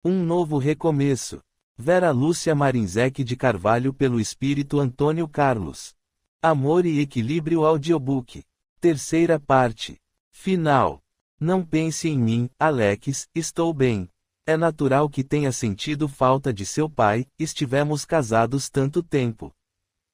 Um novo recomeço. Vera Lúcia Marinzec de Carvalho pelo Espírito Antônio Carlos. Amor e Equilíbrio Audiobook. Terceira parte. Final. Não pense em mim, Alex, estou bem. É natural que tenha sentido falta de seu pai, estivemos casados tanto tempo.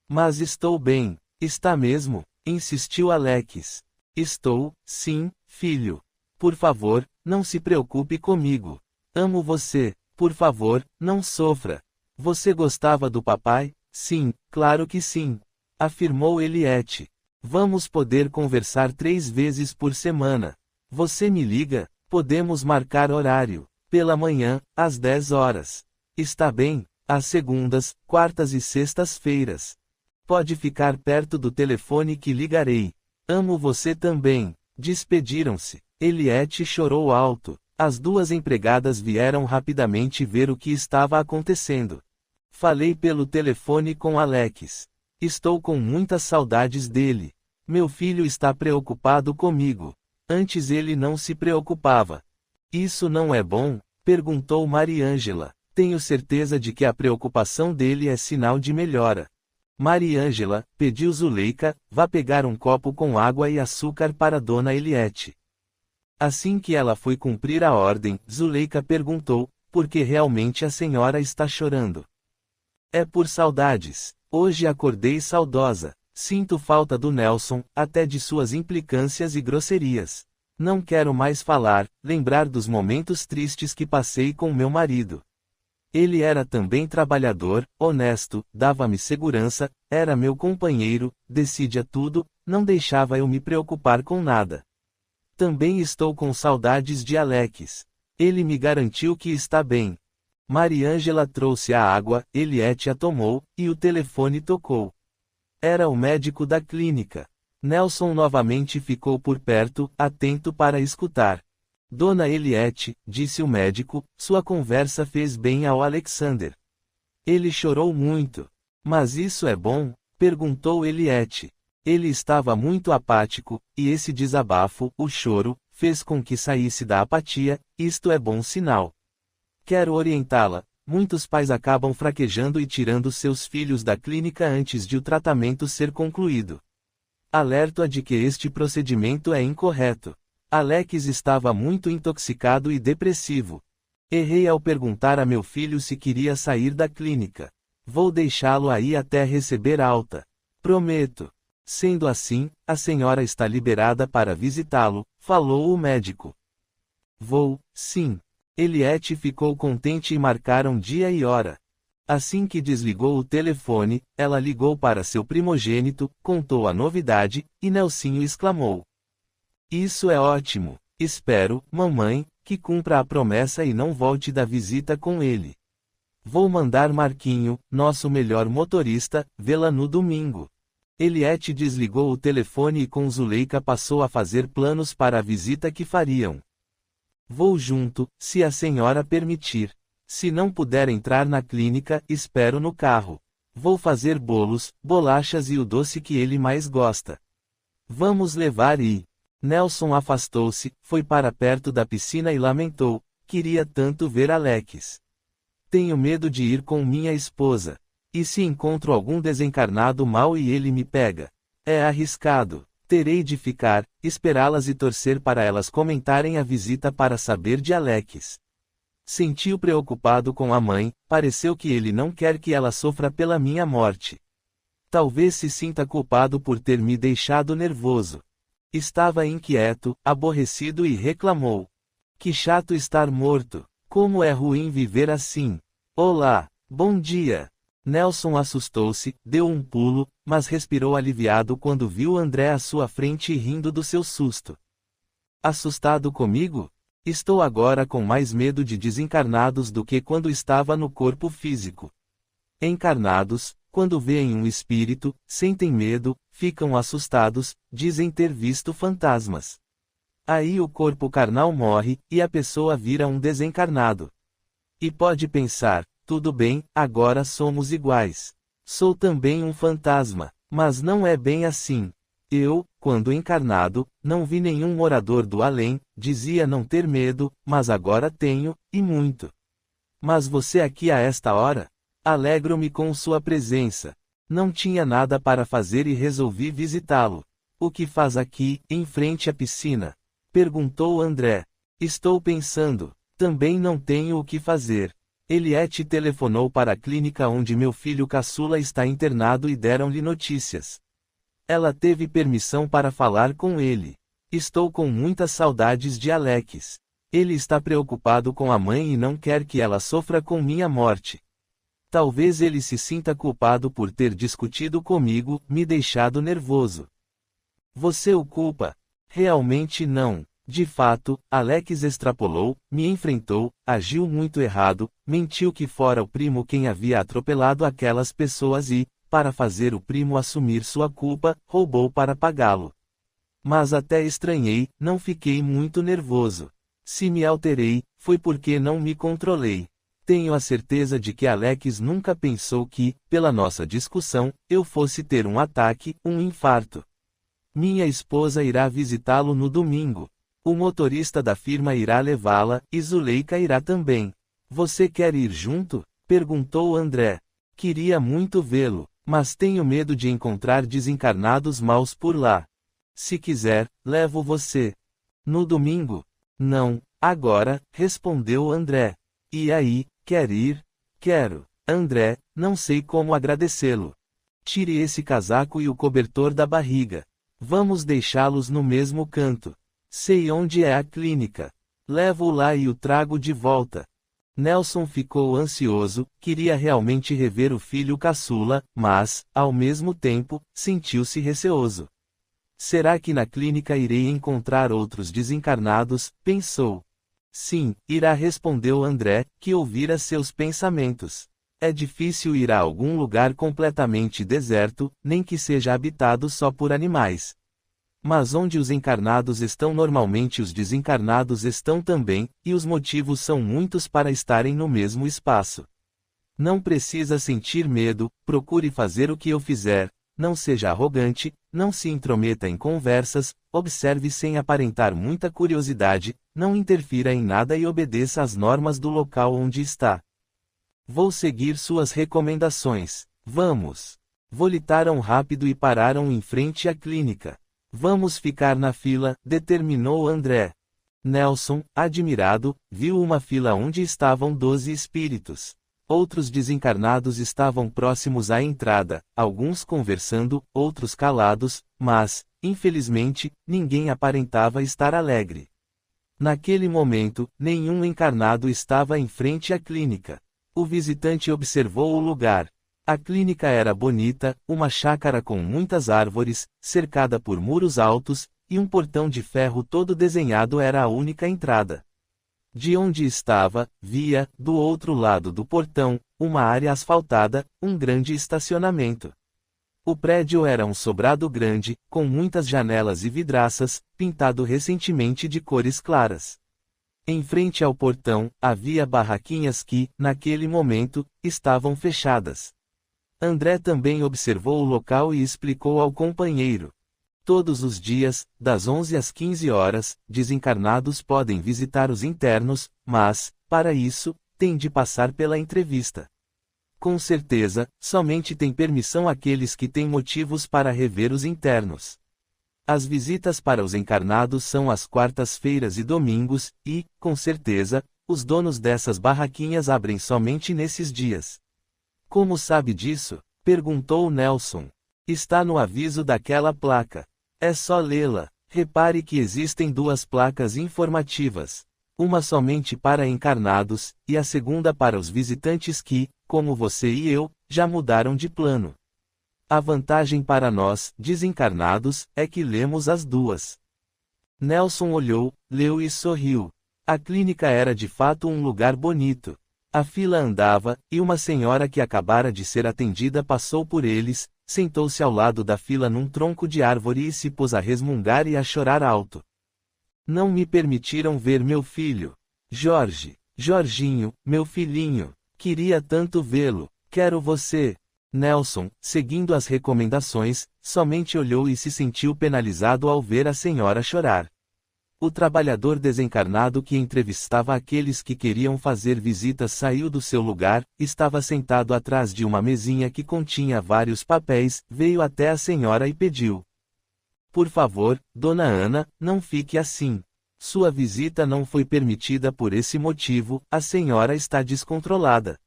Mas estou bem. Está mesmo? Insistiu Alex. Estou, sim, filho. Por favor, não se preocupe comigo. Amo você. Por favor, não sofra. Você gostava do papai? Sim, claro que sim. Afirmou Eliette. Vamos poder conversar 3 vezes por semana. Você me liga? Podemos marcar horário. Pela manhã, às 10 horas. Está bem? Às segundas, quartas e sextas-feiras. Pode ficar perto do telefone que ligarei. Amo você também. Despediram-se. Eliette chorou alto. As 2 empregadas vieram rapidamente ver o que estava acontecendo. Falei pelo telefone com Alex. Estou com muitas saudades dele. Meu filho está preocupado comigo. Antes ele não se preocupava. Isso não é bom? Perguntou Mariângela. Tenho certeza de que a preocupação dele é sinal de melhora. Mariângela, pediu Zuleika, vá pegar um copo com água e açúcar para Dona Eliette. Assim que ela foi cumprir a ordem, Zuleika perguntou, por que realmente a senhora está chorando? É por saudades. Hoje acordei saudosa. Sinto falta do Nelson, até de suas implicâncias e grosserias. Não quero mais falar, lembrar dos momentos tristes que passei com meu marido. Ele era também trabalhador, honesto, dava-me segurança, era meu companheiro, decidia tudo, não deixava eu me preocupar com nada. Também estou com saudades de Alex. Ele me garantiu que está bem. Mariângela trouxe a água, Eliette a tomou, e o telefone tocou. Era o médico da clínica. Nelson novamente ficou por perto, atento para escutar. Dona Eliette, disse o médico, sua conversa fez bem ao Alexander. Ele chorou muito. Mas isso é bom? Perguntou Eliette. Ele estava muito apático, e esse desabafo, o choro, fez com que saísse da apatia, isto é bom sinal. Quero orientá-la. Muitos pais acabam fraquejando e tirando seus filhos da clínica antes de o tratamento ser concluído. Alerto-a de que este procedimento é incorreto. Alex estava muito intoxicado e depressivo. Errei ao perguntar a meu filho se queria sair da clínica. Vou deixá-lo aí até receber alta. Prometo. Sendo assim, a senhora está liberada para visitá-lo, falou o médico. Vou, sim. Eliette ficou contente e marcaram dia e hora. Assim que desligou o telefone, ela ligou para seu primogênito, contou a novidade, e Nelsinho exclamou. Isso é ótimo. Espero, mamãe, que cumpra a promessa e não volte da visita com ele. Vou mandar Marquinho, nosso melhor motorista, vê-la no domingo. Eliette desligou o telefone e com Zuleika passou a fazer planos para a visita que fariam. Vou junto, se a senhora permitir. Se não puder entrar na clínica, espero no carro. Vou fazer bolos, bolachas e o doce que ele mais gosta. Vamos levar e... Nelson afastou-se, foi para perto da piscina e lamentou, queria tanto ver Alex. Tenho medo de ir com minha esposa. E se encontro algum desencarnado mau e ele me pega? É arriscado. Terei de ficar, esperá-las e torcer para elas comentarem a visita para saber de Alex. Sentiu preocupado com a mãe, pareceu que ele não quer que ela sofra pela minha morte. Talvez se sinta culpado por ter me deixado nervoso. Estava inquieto, aborrecido e reclamou. Que chato estar morto. Como é ruim viver assim. Olá, bom dia. Nelson assustou-se, deu um pulo, mas respirou aliviado quando viu André à sua frente e rindo do seu susto. Assustado comigo? Estou agora com mais medo de desencarnados do que quando estava no corpo físico. Encarnados, quando veem um espírito, sentem medo, ficam assustados, dizem ter visto fantasmas. Aí o corpo carnal morre, e a pessoa vira um desencarnado. E pode pensar, tudo bem, agora somos iguais. Sou também um fantasma, mas não é bem assim. Eu, quando encarnado, não vi nenhum morador do além, dizia não ter medo, mas agora tenho, e muito. Mas você aqui a esta hora? Alegro-me com sua presença. Não tinha nada para fazer e resolvi visitá-lo. O que faz aqui, em frente à piscina? Perguntou André. Estou pensando. Também não tenho o que fazer. Eliette telefonou para a clínica onde meu filho caçula está internado e deram-lhe notícias. Ela teve permissão para falar com ele. Estou com muitas saudades de Alex. Ele está preocupado com a mãe e não quer que ela sofra com minha morte. Talvez ele se sinta culpado por ter discutido comigo, me deixado nervoso. Você o culpa? Realmente não. De fato, Alex extrapolou, me enfrentou, agiu muito errado, mentiu que fora o primo quem havia atropelado aquelas pessoas e, para fazer o primo assumir sua culpa, roubou para pagá-lo. Mas até estranhei, não fiquei muito nervoso. Se me alterei, foi porque não me controlei. Tenho a certeza de que Alex nunca pensou que, pela nossa discussão, eu fosse ter um ataque, um infarto. Minha esposa irá visitá-lo no domingo. O motorista da firma irá levá-la, e Zuleika irá também. Você quer ir junto? Perguntou André. Queria muito vê-lo, mas tenho medo de encontrar desencarnados maus por lá. Se quiser, levo você. No domingo? Não, agora, respondeu André. E aí, quer ir? Quero. André, não sei como agradecê-lo. Tire esse casaco e o cobertor da barriga. Vamos deixá-los no mesmo canto. Sei onde é a clínica. Levo-o lá e o trago de volta. Nelson ficou ansioso, queria realmente rever o filho caçula, mas, ao mesmo tempo, sentiu-se receoso. Será que na clínica irei encontrar outros desencarnados? Pensou. Sim, irá, respondeu André, que ouvira seus pensamentos. É difícil ir a algum lugar completamente deserto, nem que seja habitado só por animais. Mas onde os encarnados estão normalmente os desencarnados estão também, e os motivos são muitos para estarem no mesmo espaço. Não precisa sentir medo, procure fazer o que eu fizer, não seja arrogante, não se intrometa em conversas, observe sem aparentar muita curiosidade, não interfira em nada e obedeça às normas do local onde está. Vou seguir suas recomendações. Vamos. Volitaram rápido e pararam em frente à clínica. Vamos ficar na fila, determinou André. Nelson, admirado, viu uma fila onde estavam 12 espíritos. Outros desencarnados estavam próximos à entrada, alguns conversando, outros calados, mas, infelizmente, ninguém aparentava estar alegre. Naquele momento, nenhum encarnado estava em frente à clínica. O visitante observou o lugar. A clínica era bonita, uma chácara com muitas árvores, cercada por muros altos, e um portão de ferro todo desenhado era a única entrada. De onde estava, via, do outro lado do portão, uma área asfaltada, um grande estacionamento. O prédio era um sobrado grande, com muitas janelas e vidraças, pintado recentemente de cores claras. Em frente ao portão, havia barraquinhas que, naquele momento, estavam fechadas. André também observou o local e explicou ao companheiro. Todos os dias, das 11 às 15 horas, desencarnados podem visitar os internos, mas, para isso, têm de passar pela entrevista. Com certeza, somente tem permissão aqueles que têm motivos para rever os internos. As visitas para os encarnados são às quartas-feiras e domingos, e, com certeza, os donos dessas barraquinhas abrem somente nesses dias. Como sabe disso? Perguntou Nelson. Está no aviso daquela placa. É só lê-la. Repare que existem duas placas informativas. Uma somente para encarnados, e a segunda para os visitantes que, como você e eu, já mudaram de plano. A vantagem para nós, desencarnados, é que lemos as duas. Nelson olhou, leu e sorriu. A clínica era de fato um lugar bonito. A fila andava, e uma senhora que acabara de ser atendida passou por eles, sentou-se ao lado da fila num tronco de árvore e se pôs a resmungar e a chorar alto. Não me permitiram ver meu filho. Jorge. Jorginho, meu filhinho. Queria tanto vê-lo. Quero você. Nelson, seguindo as recomendações, somente olhou e se sentiu penalizado ao ver a senhora chorar. O trabalhador desencarnado que entrevistava aqueles que queriam fazer visitas saiu do seu lugar, estava sentado atrás de uma mesinha que continha vários papéis, veio até a senhora e pediu: por favor, Dona Ana, não fique assim. Sua visita não foi permitida por esse motivo, a senhora está descontrolada.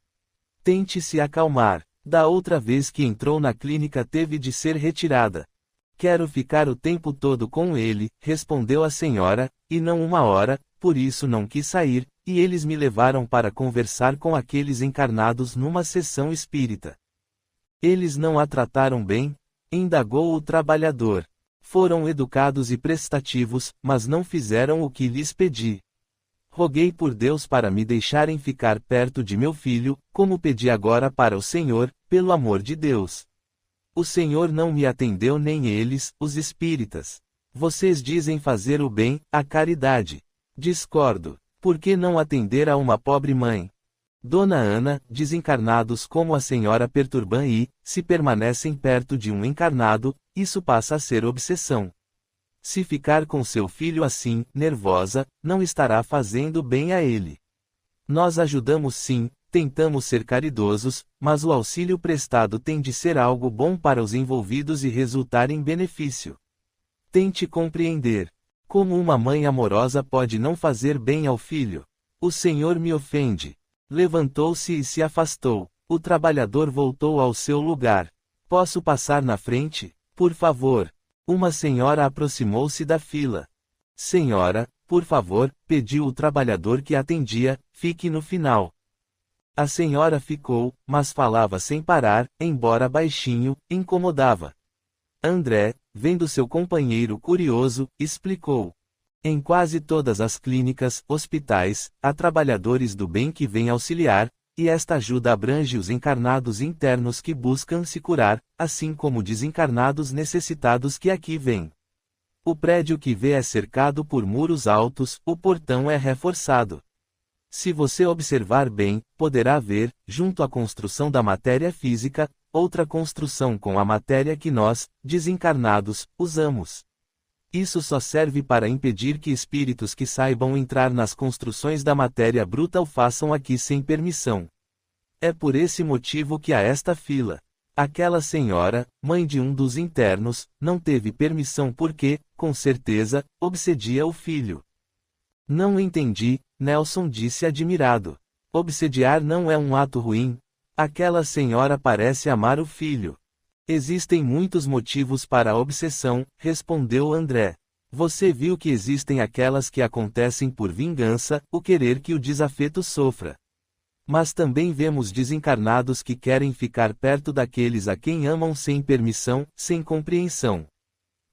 Tente se acalmar. Da outra vez que entrou na clínica teve de ser retirada. Quero ficar o tempo todo com ele, respondeu a senhora, e não uma hora, por isso não quis sair, e eles me levaram para conversar com aqueles encarnados numa sessão espírita. Eles não a trataram bem? Indagou o trabalhador. Foram educados e prestativos, mas não fizeram o que lhes pedi. Roguei por Deus para me deixarem ficar perto de meu filho, como pedi agora para o Senhor, pelo amor de Deus. O Senhor não me atendeu nem eles, os espíritas. Vocês dizem fazer o bem, a caridade. Discordo. Por que não atender a uma pobre mãe? Dona Ana, desencarnados como a senhora perturbam e, se permanecem perto de um encarnado, isso passa a ser obsessão. Se ficar com seu filho assim, nervosa, não estará fazendo bem a ele. Nós ajudamos sim, tentamos ser caridosos, mas o auxílio prestado tem de ser algo bom para os envolvidos e resultar em benefício. Tente compreender. Como uma mãe amorosa pode não fazer bem ao filho? O Senhor me ofende. Levantou-se e se afastou. O trabalhador voltou ao seu lugar. Posso passar na frente, por favor? Uma senhora aproximou-se da fila. Senhora, por favor, pediu o trabalhador que atendia, fique no final. A senhora ficou, mas falava sem parar, embora baixinho, incomodava. André, vendo seu companheiro curioso, explicou. Em quase todas as clínicas, hospitais, há trabalhadores do bem que vêm auxiliar, e esta ajuda abrange os encarnados internos que buscam se curar, assim como desencarnados necessitados que aqui vêm. O prédio que vê é cercado por muros altos, o portão é reforçado. Se você observar bem, poderá ver, junto à construção da matéria física, outra construção com a matéria que nós, desencarnados, usamos. Isso só serve para impedir que espíritos que saibam entrar nas construções da matéria bruta o façam aqui sem permissão. É por esse motivo que há esta fila. Aquela senhora, mãe de um dos internos, não teve permissão porque, com certeza, obsedia o filho. Não entendi, Nelson disse admirado. Obsediar não é um ato ruim? Aquela senhora parece amar o filho. Existem muitos motivos para a obsessão, respondeu André. Você viu que existem aquelas que acontecem por vingança, o querer que o desafeto sofra. Mas também vemos desencarnados que querem ficar perto daqueles a quem amam sem permissão, sem compreensão.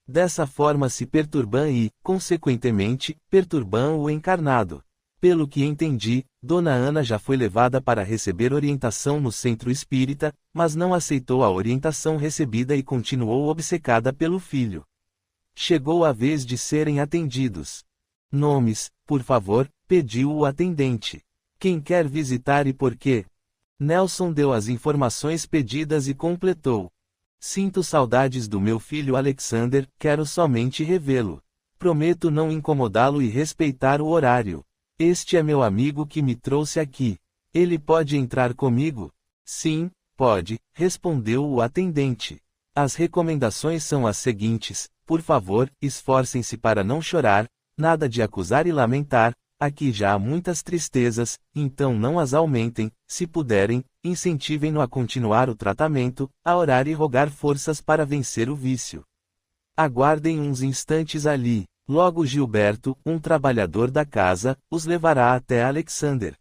Dessa forma se perturbam e, consequentemente, perturbam o encarnado. Pelo que entendi, Dona Ana já foi levada para receber orientação no centro espírita, mas não aceitou a orientação recebida e continuou obcecada pelo filho. Chegou a vez de serem atendidos. Nomes, por favor, pediu o atendente. Quem quer visitar e por quê? Nelson deu as informações pedidas e completou. Sinto saudades do meu filho Alexander, quero somente revê-lo. Prometo não incomodá-lo e respeitar o horário. Este é meu amigo que me trouxe aqui. Ele pode entrar comigo? Sim, pode, respondeu o atendente. As recomendações são as seguintes: por favor, esforcem-se para não chorar, nada de acusar e lamentar, aqui já há muitas tristezas, então não as aumentem, se puderem, incentivem-no a continuar o tratamento, a orar e rogar forças para vencer o vício. Aguardem uns instantes ali. Logo Gilberto, um trabalhador da casa, os levará até Alexander.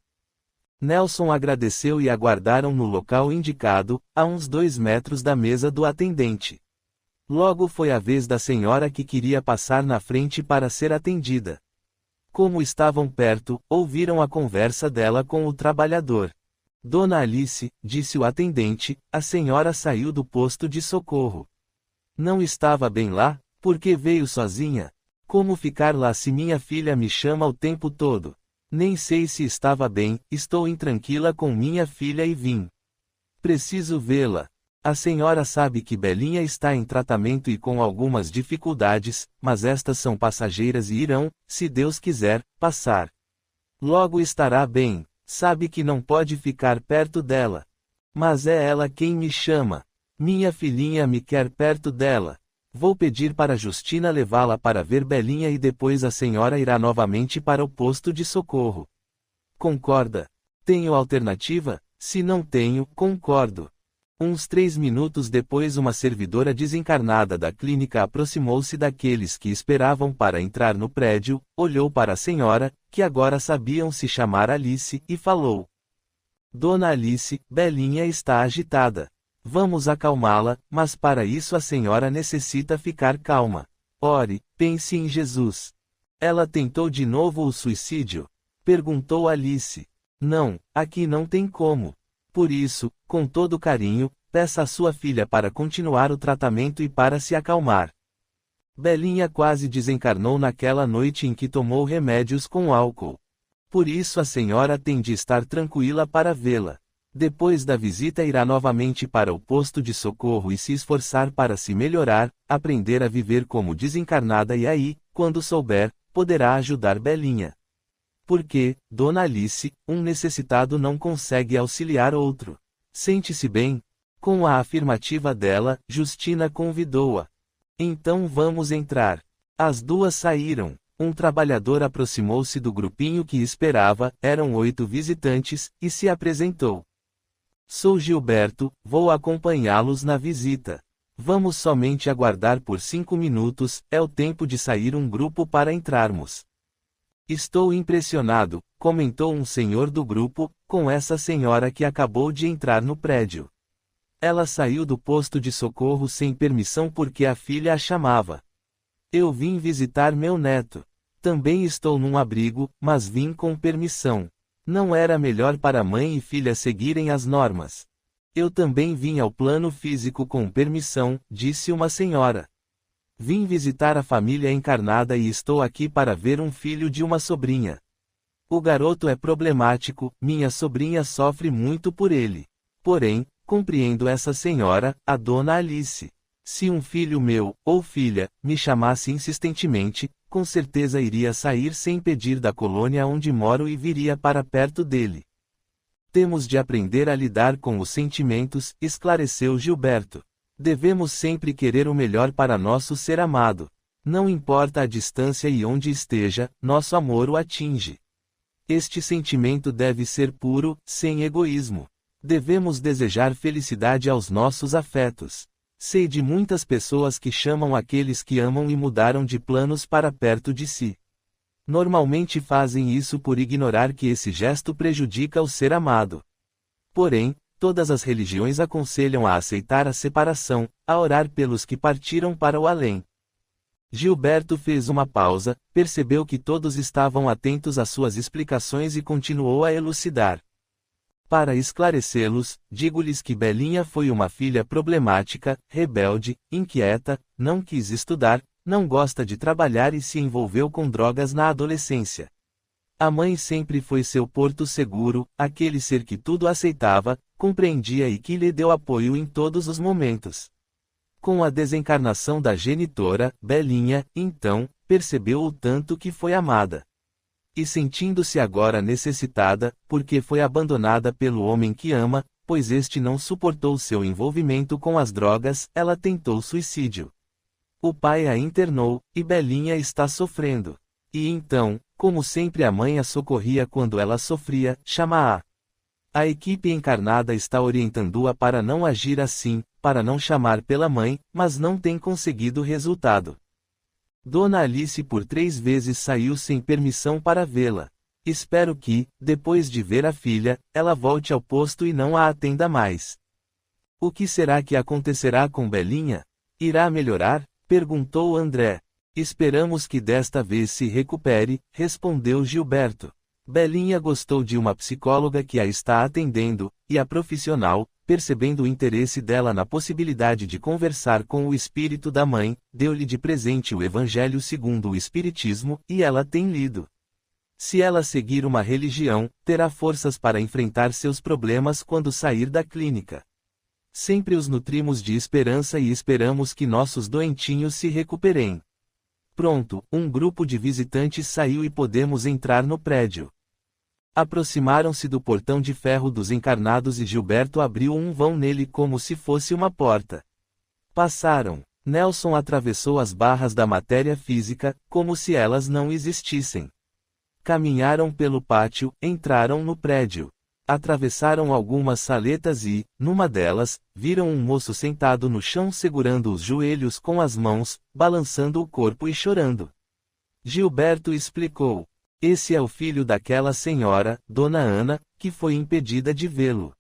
Nelson agradeceu e aguardaram no local indicado, a uns 2 metros da mesa do atendente. Logo foi a vez da senhora que queria passar na frente para ser atendida. Como estavam perto, ouviram a conversa dela com o trabalhador. Dona Alice, disse o atendente, a senhora saiu do posto de socorro. Não estava bem lá? Por que veio sozinha? Como ficar lá se minha filha me chama o tempo todo? Nem sei se estava bem, estou intranquila com minha filha e vim. Preciso vê-la. A senhora sabe que Belinha está em tratamento e com algumas dificuldades, mas estas são passageiras e irão, se Deus quiser, passar. Logo estará bem. Sabe que não pode ficar perto dela. Mas é ela quem me chama. Minha filhinha me quer perto dela. Vou pedir para Justina levá-la para ver Belinha e depois a senhora irá novamente para o posto de socorro. Concorda? Tenho alternativa? Se não tenho, concordo. Uns 3 minutos depois uma servidora desencarnada da clínica aproximou-se daqueles que esperavam para entrar no prédio, olhou para a senhora, que agora sabiam se chamar Alice, e falou: Dona Alice, Belinha está agitada. Vamos acalmá-la, mas para isso a senhora necessita ficar calma. Ore, pense em Jesus. Ela tentou de novo o suicídio? Perguntou Alice. Não, aqui não tem como. Por isso, com todo carinho, peça à sua filha para continuar o tratamento e para se acalmar. Belinha quase desencarnou naquela noite em que tomou remédios com álcool. Por isso a senhora tem de estar tranquila para vê-la. Depois da visita irá novamente para o posto de socorro e se esforçar para se melhorar, aprender a viver como desencarnada e aí, quando souber, poderá ajudar Belinha. Porque, Dona Alice, um necessitado não consegue auxiliar outro. Sente-se bem? Com a afirmativa dela, Justina convidou-a. Então vamos entrar. As duas saíram. Um trabalhador aproximou-se do grupinho que esperava, eram 8 visitantes, e se apresentou. Sou Gilberto, vou acompanhá-los na visita. Vamos somente aguardar por 5 minutos, é o tempo de sair um grupo para entrarmos. Estou impressionado, comentou um senhor do grupo, com essa senhora que acabou de entrar no prédio. Ela saiu do posto de socorro sem permissão porque a filha a chamava. Eu vim visitar meu neto. Também estou num abrigo, mas vim com permissão. Não era melhor para mãe e filha seguirem as normas? Eu também vim ao plano físico com permissão, disse uma senhora. Vim visitar a família encarnada e estou aqui para ver um filho de uma sobrinha. O garoto é problemático, minha sobrinha sofre muito por ele. Porém, compreendo essa senhora, a Dona Alice. Se um filho meu, ou filha, me chamasse insistentemente, com certeza iria sair sem pedir da colônia onde moro e viria para perto dele. Temos de aprender a lidar com os sentimentos, esclareceu Gilberto. Devemos sempre querer o melhor para nosso ser amado. Não importa a distância e onde esteja, nosso amor o atinge. Este sentimento deve ser puro, sem egoísmo. Devemos desejar felicidade aos nossos afetos. Sei de muitas pessoas que chamam aqueles que amam e mudaram de planos para perto de si. Normalmente fazem isso por ignorar que esse gesto prejudica o ser amado. Porém, todas as religiões aconselham a aceitar a separação, a orar pelos que partiram para o além. Gilberto fez uma pausa, percebeu que todos estavam atentos às suas explicações e continuou a elucidar. Para esclarecê-los, digo-lhes que Belinha foi uma filha problemática, rebelde, inquieta, não quis estudar, não gosta de trabalhar e se envolveu com drogas na adolescência. A mãe sempre foi seu porto seguro, aquele ser que tudo aceitava, compreendia e que lhe deu apoio em todos os momentos. Com a desencarnação da genitora, Belinha, então, percebeu o tanto que foi amada. E sentindo-se agora necessitada, porque foi abandonada pelo homem que ama, pois este não suportou seu envolvimento com as drogas, ela tentou suicídio. O pai a internou, e Belinha está sofrendo. E então, como sempre a mãe a socorria quando ela sofria, chama-a. A equipe encarnada está orientando-a para não agir assim, para não chamar pela mãe, mas não tem conseguido resultado. Dona Alice por 3 vezes saiu sem permissão para vê-la. Espero que, depois de ver a filha, ela volte ao posto e não a atenda mais. O que será que acontecerá com Belinha? Irá melhorar? Perguntou André. Esperamos que desta vez se recupere, respondeu Gilberto. Belinha gostou de uma psicóloga que a está atendendo, e a profissional, percebendo o interesse dela na possibilidade de conversar com o espírito da mãe, deu-lhe de presente o Evangelho segundo o Espiritismo, e ela tem lido. Se ela seguir uma religião, terá forças para enfrentar seus problemas quando sair da clínica. Sempre os nutrimos de esperança e esperamos que nossos doentinhos se recuperem. Pronto, um grupo de visitantes saiu e podemos entrar no prédio. Aproximaram-se do portão de ferro dos encarnados e Gilberto abriu um vão nele como se fosse uma porta. Passaram. Nelson atravessou as barras da matéria física, como se elas não existissem. Caminharam pelo pátio, entraram no prédio. Atravessaram algumas saletas e, numa delas, viram um moço sentado no chão segurando os joelhos com as mãos, balançando o corpo e chorando. Gilberto explicou. Esse é o filho daquela senhora, Dona Ana, que foi impedida de vê-lo.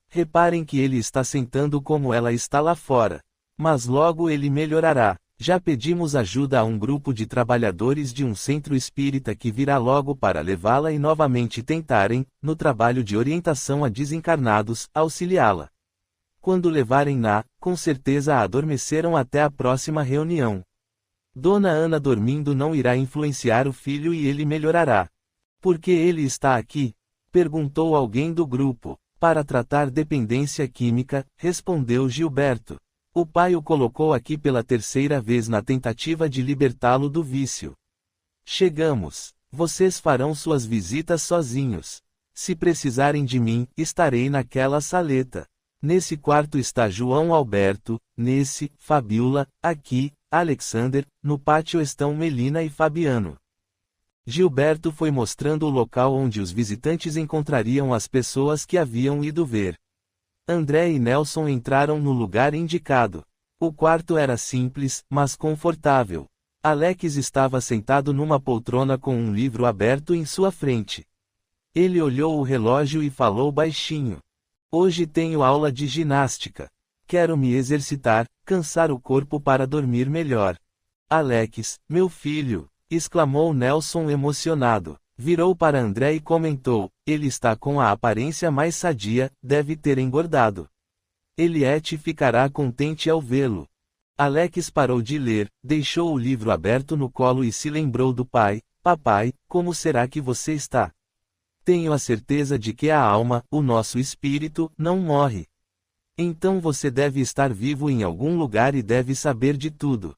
Reparem que ele está sentando como ela está lá fora. Mas logo ele melhorará. Já pedimos ajuda a um grupo de trabalhadores de um centro espírita que virá logo para levá-la e novamente tentarem, no trabalho de orientação a desencarnados, auxiliá-la. Quando levarem-na, com certeza a adormeceram até a próxima reunião. Dona Ana dormindo não irá influenciar o filho e ele melhorará. Por que ele está aqui? Perguntou alguém do grupo. Para tratar dependência química, respondeu Gilberto. O pai o colocou aqui pela terceira vez na tentativa de libertá-lo do vício. Chegamos. Vocês farão suas visitas sozinhos. Se precisarem de mim, estarei naquela saleta. Nesse quarto está João Alberto, nesse, Fabiola, aqui, Alexander, no pátio estão Melina e Fabiano. Gilberto foi mostrando o local onde os visitantes encontrariam as pessoas que haviam ido ver. André e Nelson entraram no lugar indicado. O quarto era simples, mas confortável. Alex estava sentado numa poltrona com um livro aberto em sua frente. Ele olhou o relógio e falou baixinho. Hoje tenho aula de ginástica. Quero me exercitar, cansar o corpo para dormir melhor. Alex, meu filho, exclamou Nelson emocionado. Virou para André e comentou, ele está com a aparência mais sadia, deve ter engordado. Eliette ficará contente ao vê-lo. Alex parou de ler, deixou o livro aberto no colo e se lembrou do pai. Papai, como será que você está? Tenho a certeza de que a alma, o nosso espírito, não morre. Então você deve estar vivo em algum lugar e deve saber de tudo.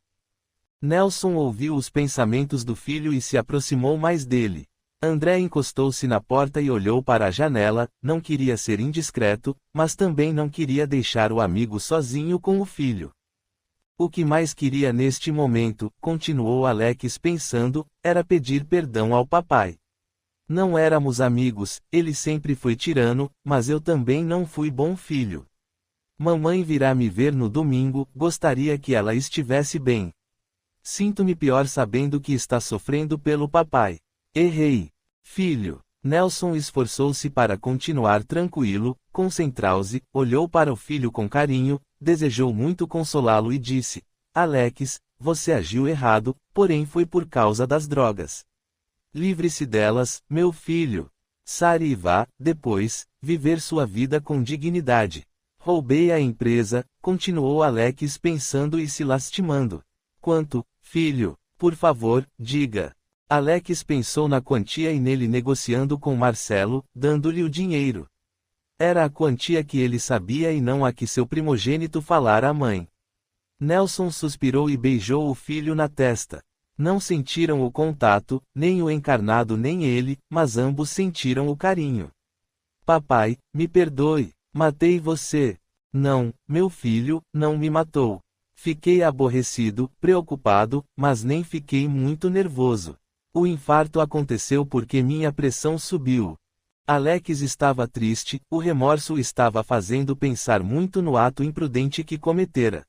Nelson ouviu os pensamentos do filho e se aproximou mais dele. André encostou-se na porta e olhou para a janela, não queria ser indiscreto, mas também não queria deixar o amigo sozinho com o filho. O que mais queria neste momento, continuou Alex pensando, era pedir perdão ao papai. Não éramos amigos, ele sempre foi tirano, mas eu também não fui bom filho. Mamãe virá me ver no domingo, gostaria que ela estivesse bem. Sinto-me pior sabendo que está sofrendo pelo papai. Errei. Filho. Nelson esforçou-se para continuar tranquilo, concentrou-se, olhou para o filho com carinho, desejou muito consolá-lo e disse: Alex, você agiu errado, porém foi por causa das drogas. Livre-se delas, meu filho. Sare e vá, depois, viver sua vida com dignidade. Roubei a empresa, continuou Alex pensando e se lastimando. Quanto, filho? Por favor, diga. Alex pensou na quantia e nele negociando com Marcelo, dando-lhe o dinheiro. Era a quantia que ele sabia e não a que seu primogênito falara à mãe. Nelson suspirou e beijou o filho na testa. Não sentiram o contato, nem o encarnado nem ele, mas ambos sentiram o carinho. Papai, me perdoe, matei você. Não, meu filho, não me matou. Fiquei aborrecido, preocupado, mas nem fiquei muito nervoso. O infarto aconteceu porque minha pressão subiu. Alex estava triste, o remorso estava fazendo pensar muito no ato imprudente que cometera.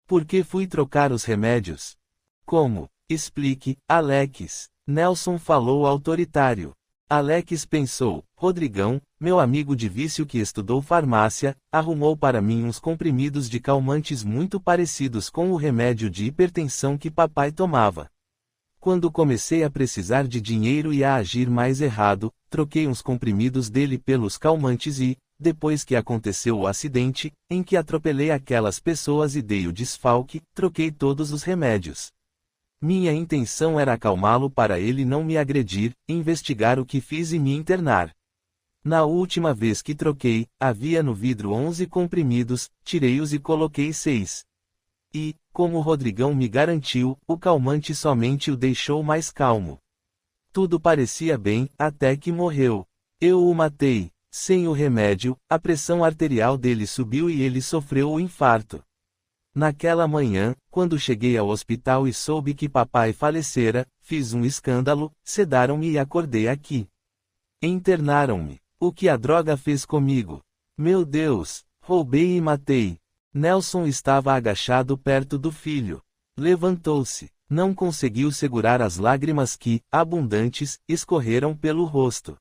Por que fui trocar os remédios? Como? Explique, Alex. Nelson falou autoritário. Alex pensou, Rodrigão, meu amigo de vício que estudou farmácia, arrumou para mim uns comprimidos de calmantes muito parecidos com o remédio de hipertensão que papai tomava. Quando comecei a precisar de dinheiro e a agir mais errado, troquei uns comprimidos dele pelos calmantes e, depois que aconteceu o acidente, em que atropelei aquelas pessoas e dei o desfalque, troquei todos os remédios. Minha intenção era acalmá-lo para ele não me agredir, investigar o que fiz e me internar. Na última vez que troquei, havia no vidro 11 comprimidos, tirei-os e coloquei 6. E, como o Rodrigão me garantiu, o calmante somente o deixou mais calmo. Tudo parecia bem, até que morreu. Eu o matei. Sem o remédio, a pressão arterial dele subiu e ele sofreu o infarto. Naquela manhã, quando cheguei ao hospital e soube que papai falecera, fiz um escândalo, sedaram-me e acordei aqui. Internaram-me. O que a droga fez comigo? Meu Deus, roubei e matei. Nelson estava agachado perto do filho. Levantou-se. Não conseguiu segurar as lágrimas que, abundantes, escorreram pelo rosto.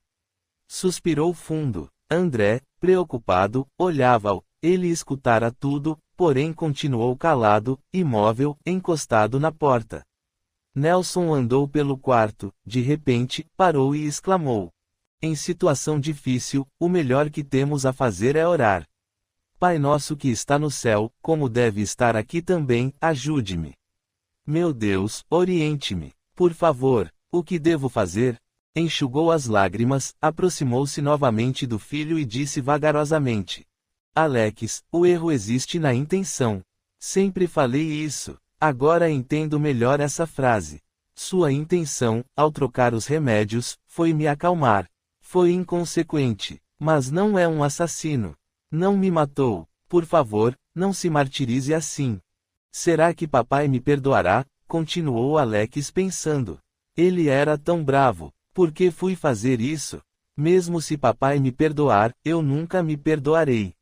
Suspirou fundo. André, preocupado, olhava-o. Ele escutara tudo, porém continuou calado, imóvel, encostado na porta. Nelson andou pelo quarto, de repente, parou e exclamou. Em situação difícil, o melhor que temos a fazer é orar. Pai nosso que está no céu, como deve estar aqui também, ajude-me. Meu Deus, oriente-me. Por favor, o que devo fazer? Enxugou as lágrimas, aproximou-se novamente do filho e disse vagarosamente. Alex, o erro existe na intenção. Sempre falei isso. Agora entendo melhor essa frase. Sua intenção, ao trocar os remédios, foi me acalmar. Foi inconsequente, mas não é um assassino. Não me matou. Por favor, não se martirize assim. Será que papai me perdoará? Continuou Alex pensando. Ele era tão bravo. Por que fui fazer isso? Mesmo se papai me perdoar, eu nunca me perdoarei.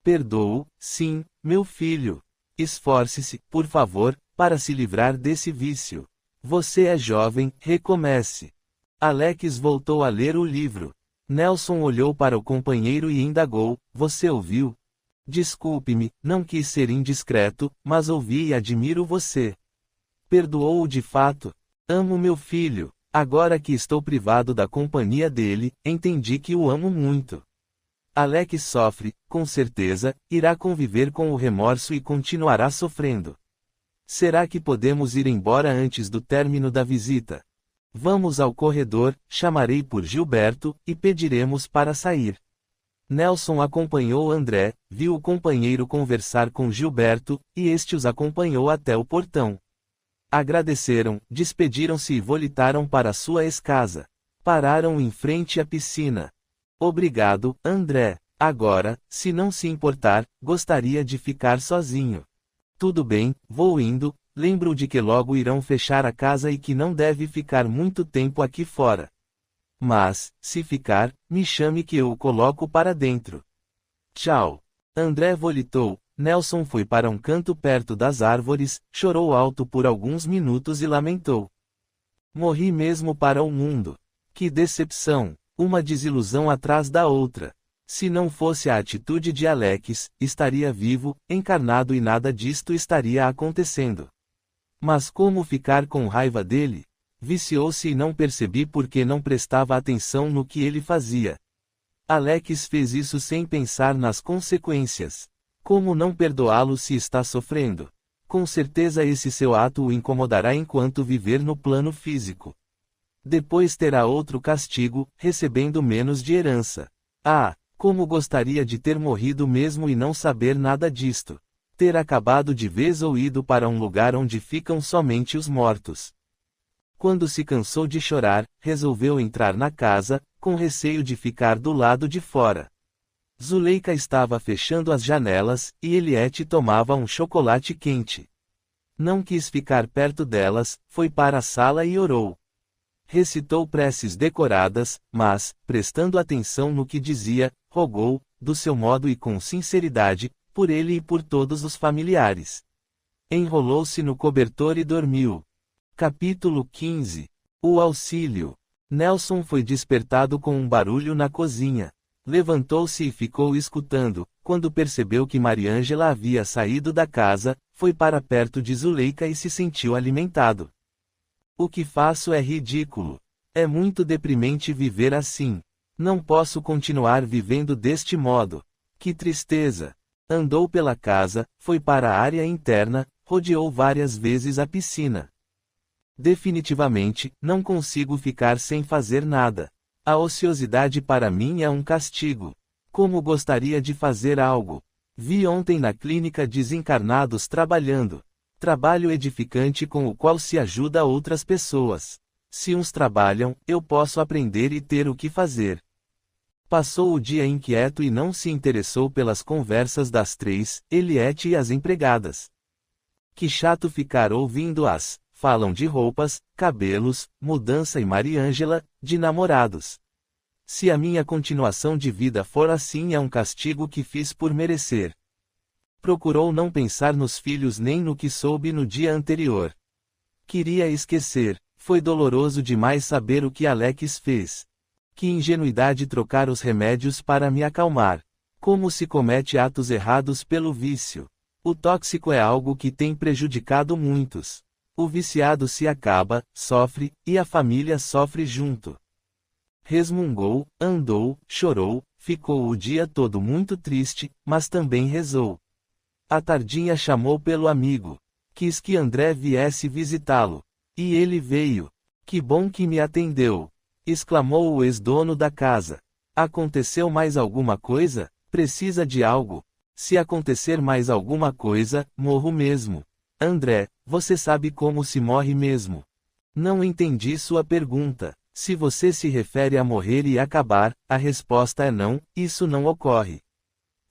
Perdoo, sim, meu filho. Esforce-se, por favor, para se livrar desse vício. Você é jovem, recomece. Alex voltou a ler o livro. Nelson olhou para o companheiro e indagou, você ouviu? Desculpe-me, não quis ser indiscreto, mas ouvi e admiro você. Perdoou-o de fato? Amo meu filho. Agora que estou privado da companhia dele, entendi que o amo muito. Alex sofre, com certeza, irá conviver com o remorso e continuará sofrendo. Será que podemos ir embora antes do término da visita? Vamos ao corredor, chamarei por Gilberto, e pediremos para sair. Nelson acompanhou André, viu o companheiro conversar com Gilberto, e este os acompanhou até o portão. Agradeceram, despediram-se e voltaram para sua escasa. Pararam em frente à piscina. Obrigado, André. Agora, se não se importar, gostaria de ficar sozinho. Tudo bem, vou indo, lembro de que logo irão fechar a casa e que não deve ficar muito tempo aqui fora. Mas, se ficar, me chame que eu o coloco para dentro. Tchau. André volitou. Nelson foi para um canto perto das árvores, chorou alto por alguns minutos e lamentou. Morri mesmo para o mundo. Que decepção! Uma desilusão atrás da outra. Se não fosse a atitude de Alex, estaria vivo, encarnado e nada disto estaria acontecendo. Mas como ficar com raiva dele? Viciou-se e não percebi porque não prestava atenção no que ele fazia. Alex fez isso sem pensar nas consequências. Como não perdoá-lo se está sofrendo? Com certeza esse seu ato o incomodará enquanto viver no plano físico. Depois terá outro castigo, recebendo menos de herança. Ah, como gostaria de ter morrido mesmo e não saber nada disto. Ter acabado de vez ou ido para um lugar onde ficam somente os mortos. Quando se cansou de chorar, resolveu entrar na casa, com receio de ficar do lado de fora. Zuleika estava fechando as janelas, e Eliette tomava um chocolate quente. Não quis ficar perto delas, foi para a sala e orou. Recitou preces decoradas, mas, prestando atenção no que dizia, rogou, do seu modo e com sinceridade, por ele e por todos os familiares. Enrolou-se no cobertor e dormiu. Capítulo 15. O auxílio. Nelson foi despertado com um barulho na cozinha. Levantou-se e ficou escutando. Quando percebeu que Mariângela havia saído da casa, foi para perto de Zuleika e se sentiu alimentado. O que faço é ridículo. É muito deprimente viver assim. Não posso continuar vivendo deste modo. Que tristeza. Andou pela casa, foi para a área interna, rodeou várias vezes a piscina. Definitivamente, não consigo ficar sem fazer nada. A ociosidade para mim é um castigo. Como gostaria de fazer algo. Vi ontem na clínica desencarnados trabalhando. Trabalho edificante com o qual se ajuda outras pessoas. Se uns trabalham, eu posso aprender e ter o que fazer. Passou o dia inquieto e não se interessou pelas conversas das 3, Eliette e as empregadas. Que chato ficar ouvindo-as. Falam de roupas, cabelos, mudança e Mariângela, de namorados. Se a minha continuação de vida for assim é um castigo que fiz por merecer. Procurou não pensar nos filhos nem no que soube no dia anterior. Queria esquecer. Foi doloroso demais saber o que Alex fez. Que ingenuidade trocar os remédios para me acalmar. Como se comete atos errados pelo vício. O tóxico é algo que tem prejudicado muitos. O viciado se acaba, sofre, e a família sofre junto. Resmungou, andou, chorou, ficou o dia todo muito triste, mas também rezou. À tardinha chamou pelo amigo. Quis que André viesse visitá-lo. E ele veio. Que bom que me atendeu! Exclamou o ex-dono da casa. Aconteceu mais alguma coisa? Precisa de algo? Se acontecer mais alguma coisa, morro mesmo. André, você sabe como se morre mesmo? Não entendi sua pergunta. Se você se refere a morrer e acabar, a resposta é não, isso não ocorre.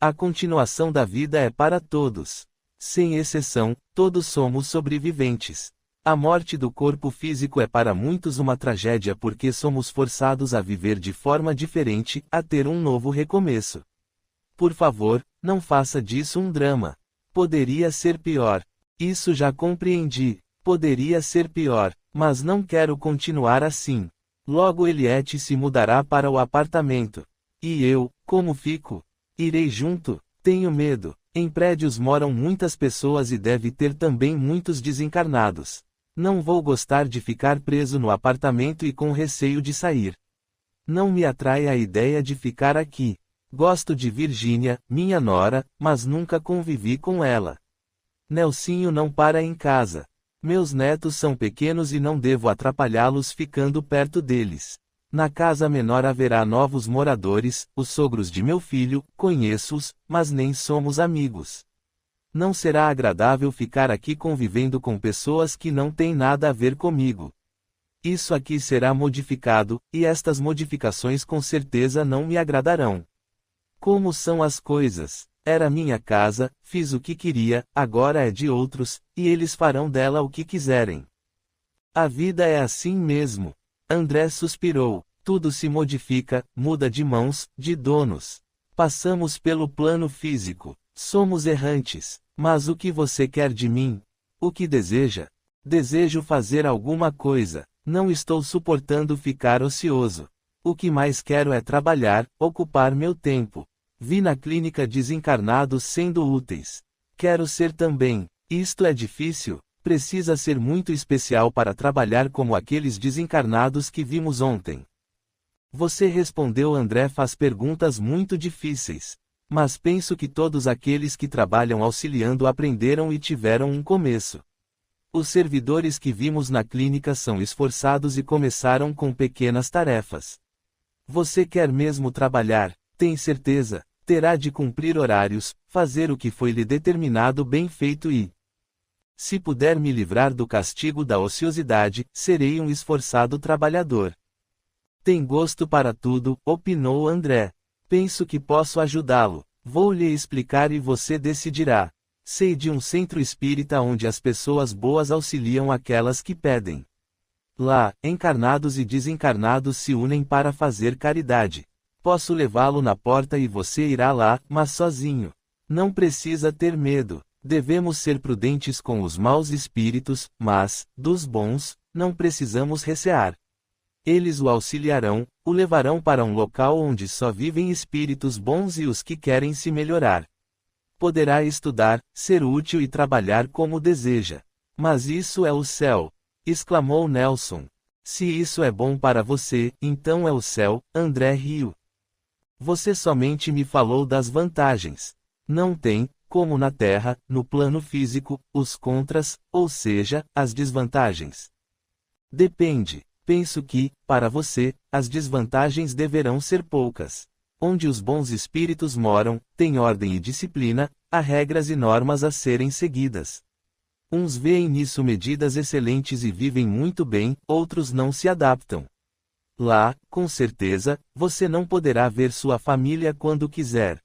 A continuação da vida é para todos. Sem exceção, todos somos sobreviventes. A morte do corpo físico é para muitos uma tragédia porque somos forçados a viver de forma diferente, a ter um novo recomeço. Por favor, não faça disso um drama. Poderia ser pior. Isso já compreendi. Poderia ser pior, mas não quero continuar assim. Logo Eliette se mudará para o apartamento. E eu, como fico? Irei junto? Tenho medo. Em prédios moram muitas pessoas e deve ter também muitos desencarnados. Não vou gostar de ficar preso no apartamento e com receio de sair. Não me atrai a ideia de ficar aqui. Gosto de Virgínia, minha nora, mas nunca convivi com ela. Nelsinho não para em casa. Meus netos são pequenos e não devo atrapalhá-los ficando perto deles. Na casa menor haverá novos moradores, os sogros de meu filho, conheço-os, mas nem somos amigos. Não será agradável ficar aqui convivendo com pessoas que não têm nada a ver comigo. Isso aqui será modificado, e estas modificações com certeza não me agradarão. Como são as coisas? Era minha casa, fiz o que queria, agora é de outros, e eles farão dela o que quiserem. A vida é assim mesmo. André suspirou. Tudo se modifica, muda de mãos, de donos. Passamos pelo plano físico. Somos errantes. Mas o que você quer de mim? O que deseja? Desejo fazer alguma coisa. Não estou suportando ficar ocioso. O que mais quero é trabalhar, ocupar meu tempo. Vi na clínica desencarnados sendo úteis. Quero ser também. Isto é difícil? Precisa ser muito especial para trabalhar como aqueles desencarnados que vimos ontem. Você respondeu. André faz perguntas muito difíceis. Mas penso que todos aqueles que trabalham auxiliando aprenderam e tiveram um começo. Os servidores que vimos na clínica são esforçados e começaram com pequenas tarefas. Você quer mesmo trabalhar? Tem certeza? Terá de cumprir horários, fazer o que foi lhe determinado bem feito e, se puder me livrar do castigo da ociosidade, serei um esforçado trabalhador. Tem gosto para tudo, opinou André. Penso que posso ajudá-lo. Vou lhe explicar e você decidirá. Sei de um centro espírita onde as pessoas boas auxiliam aquelas que pedem. Lá, encarnados e desencarnados se unem para fazer caridade. Posso levá-lo na porta e você irá lá, mas sozinho. Não precisa ter medo. Devemos ser prudentes com os maus espíritos, mas, dos bons, não precisamos recear. Eles o auxiliarão, o levarão para um local onde só vivem espíritos bons e os que querem se melhorar. Poderá estudar, ser útil e trabalhar como deseja. Mas isso é o céu! Exclamou Nelson. Se isso é bom para você, então é o céu, André riu. Você somente me falou das vantagens. Não tem, como na Terra, no plano físico, os contras, ou seja, as desvantagens. Depende. Penso que, para você, as desvantagens deverão ser poucas. Onde os bons espíritos moram, tem ordem e disciplina, há regras e normas a serem seguidas. Uns veem nisso medidas excelentes e vivem muito bem, outros não se adaptam. Lá, com certeza, você não poderá ver sua família quando quiser.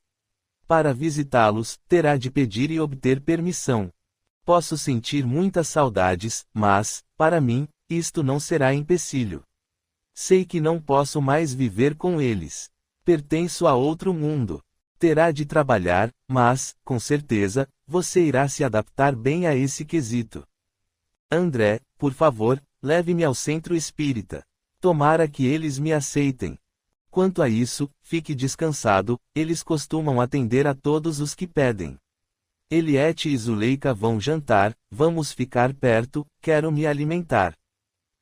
Para visitá-los, terá de pedir e obter permissão. Posso sentir muitas saudades, mas, para mim, isto não será empecilho. Sei que não posso mais viver com eles. Pertenço a outro mundo. Terá de trabalhar, mas, com certeza, você irá se adaptar bem a esse quesito. André, por favor, leve-me ao centro espírita. Tomara que eles me aceitem. Quanto a isso, fique descansado, eles costumam atender a todos os que pedem. Eliette e Zuleika vão jantar, vamos ficar perto, quero me alimentar.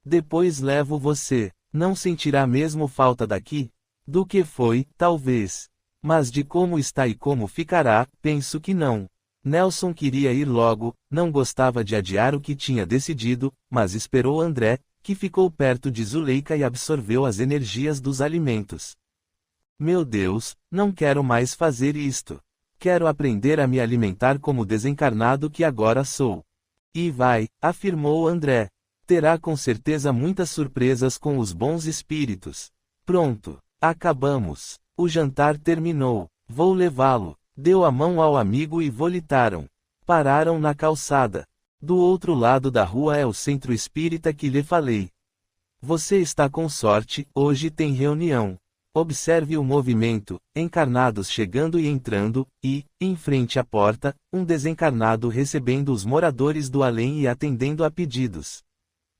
Depois levo você. Não sentirá mesmo falta daqui? Do que foi, talvez. Mas de como está e como ficará, penso que não. Nelson queria ir logo, não gostava de adiar o que tinha decidido, mas esperou André, que ficou perto de Zuleika e absorveu as energias dos alimentos. Meu Deus, não quero mais fazer isto. Quero aprender a me alimentar como desencarnado que agora sou. E vai, afirmou André. Terá com certeza muitas surpresas com os bons espíritos. Pronto, acabamos. O jantar terminou. Vou levá-lo. Deu a mão ao amigo e volitaram. Pararam na calçada. Do outro lado da rua é o centro espírita que lhe falei. Você está com sorte, hoje tem reunião. Observe o movimento, encarnados chegando e entrando, e, em frente à porta, um desencarnado recebendo os moradores do além e atendendo a pedidos.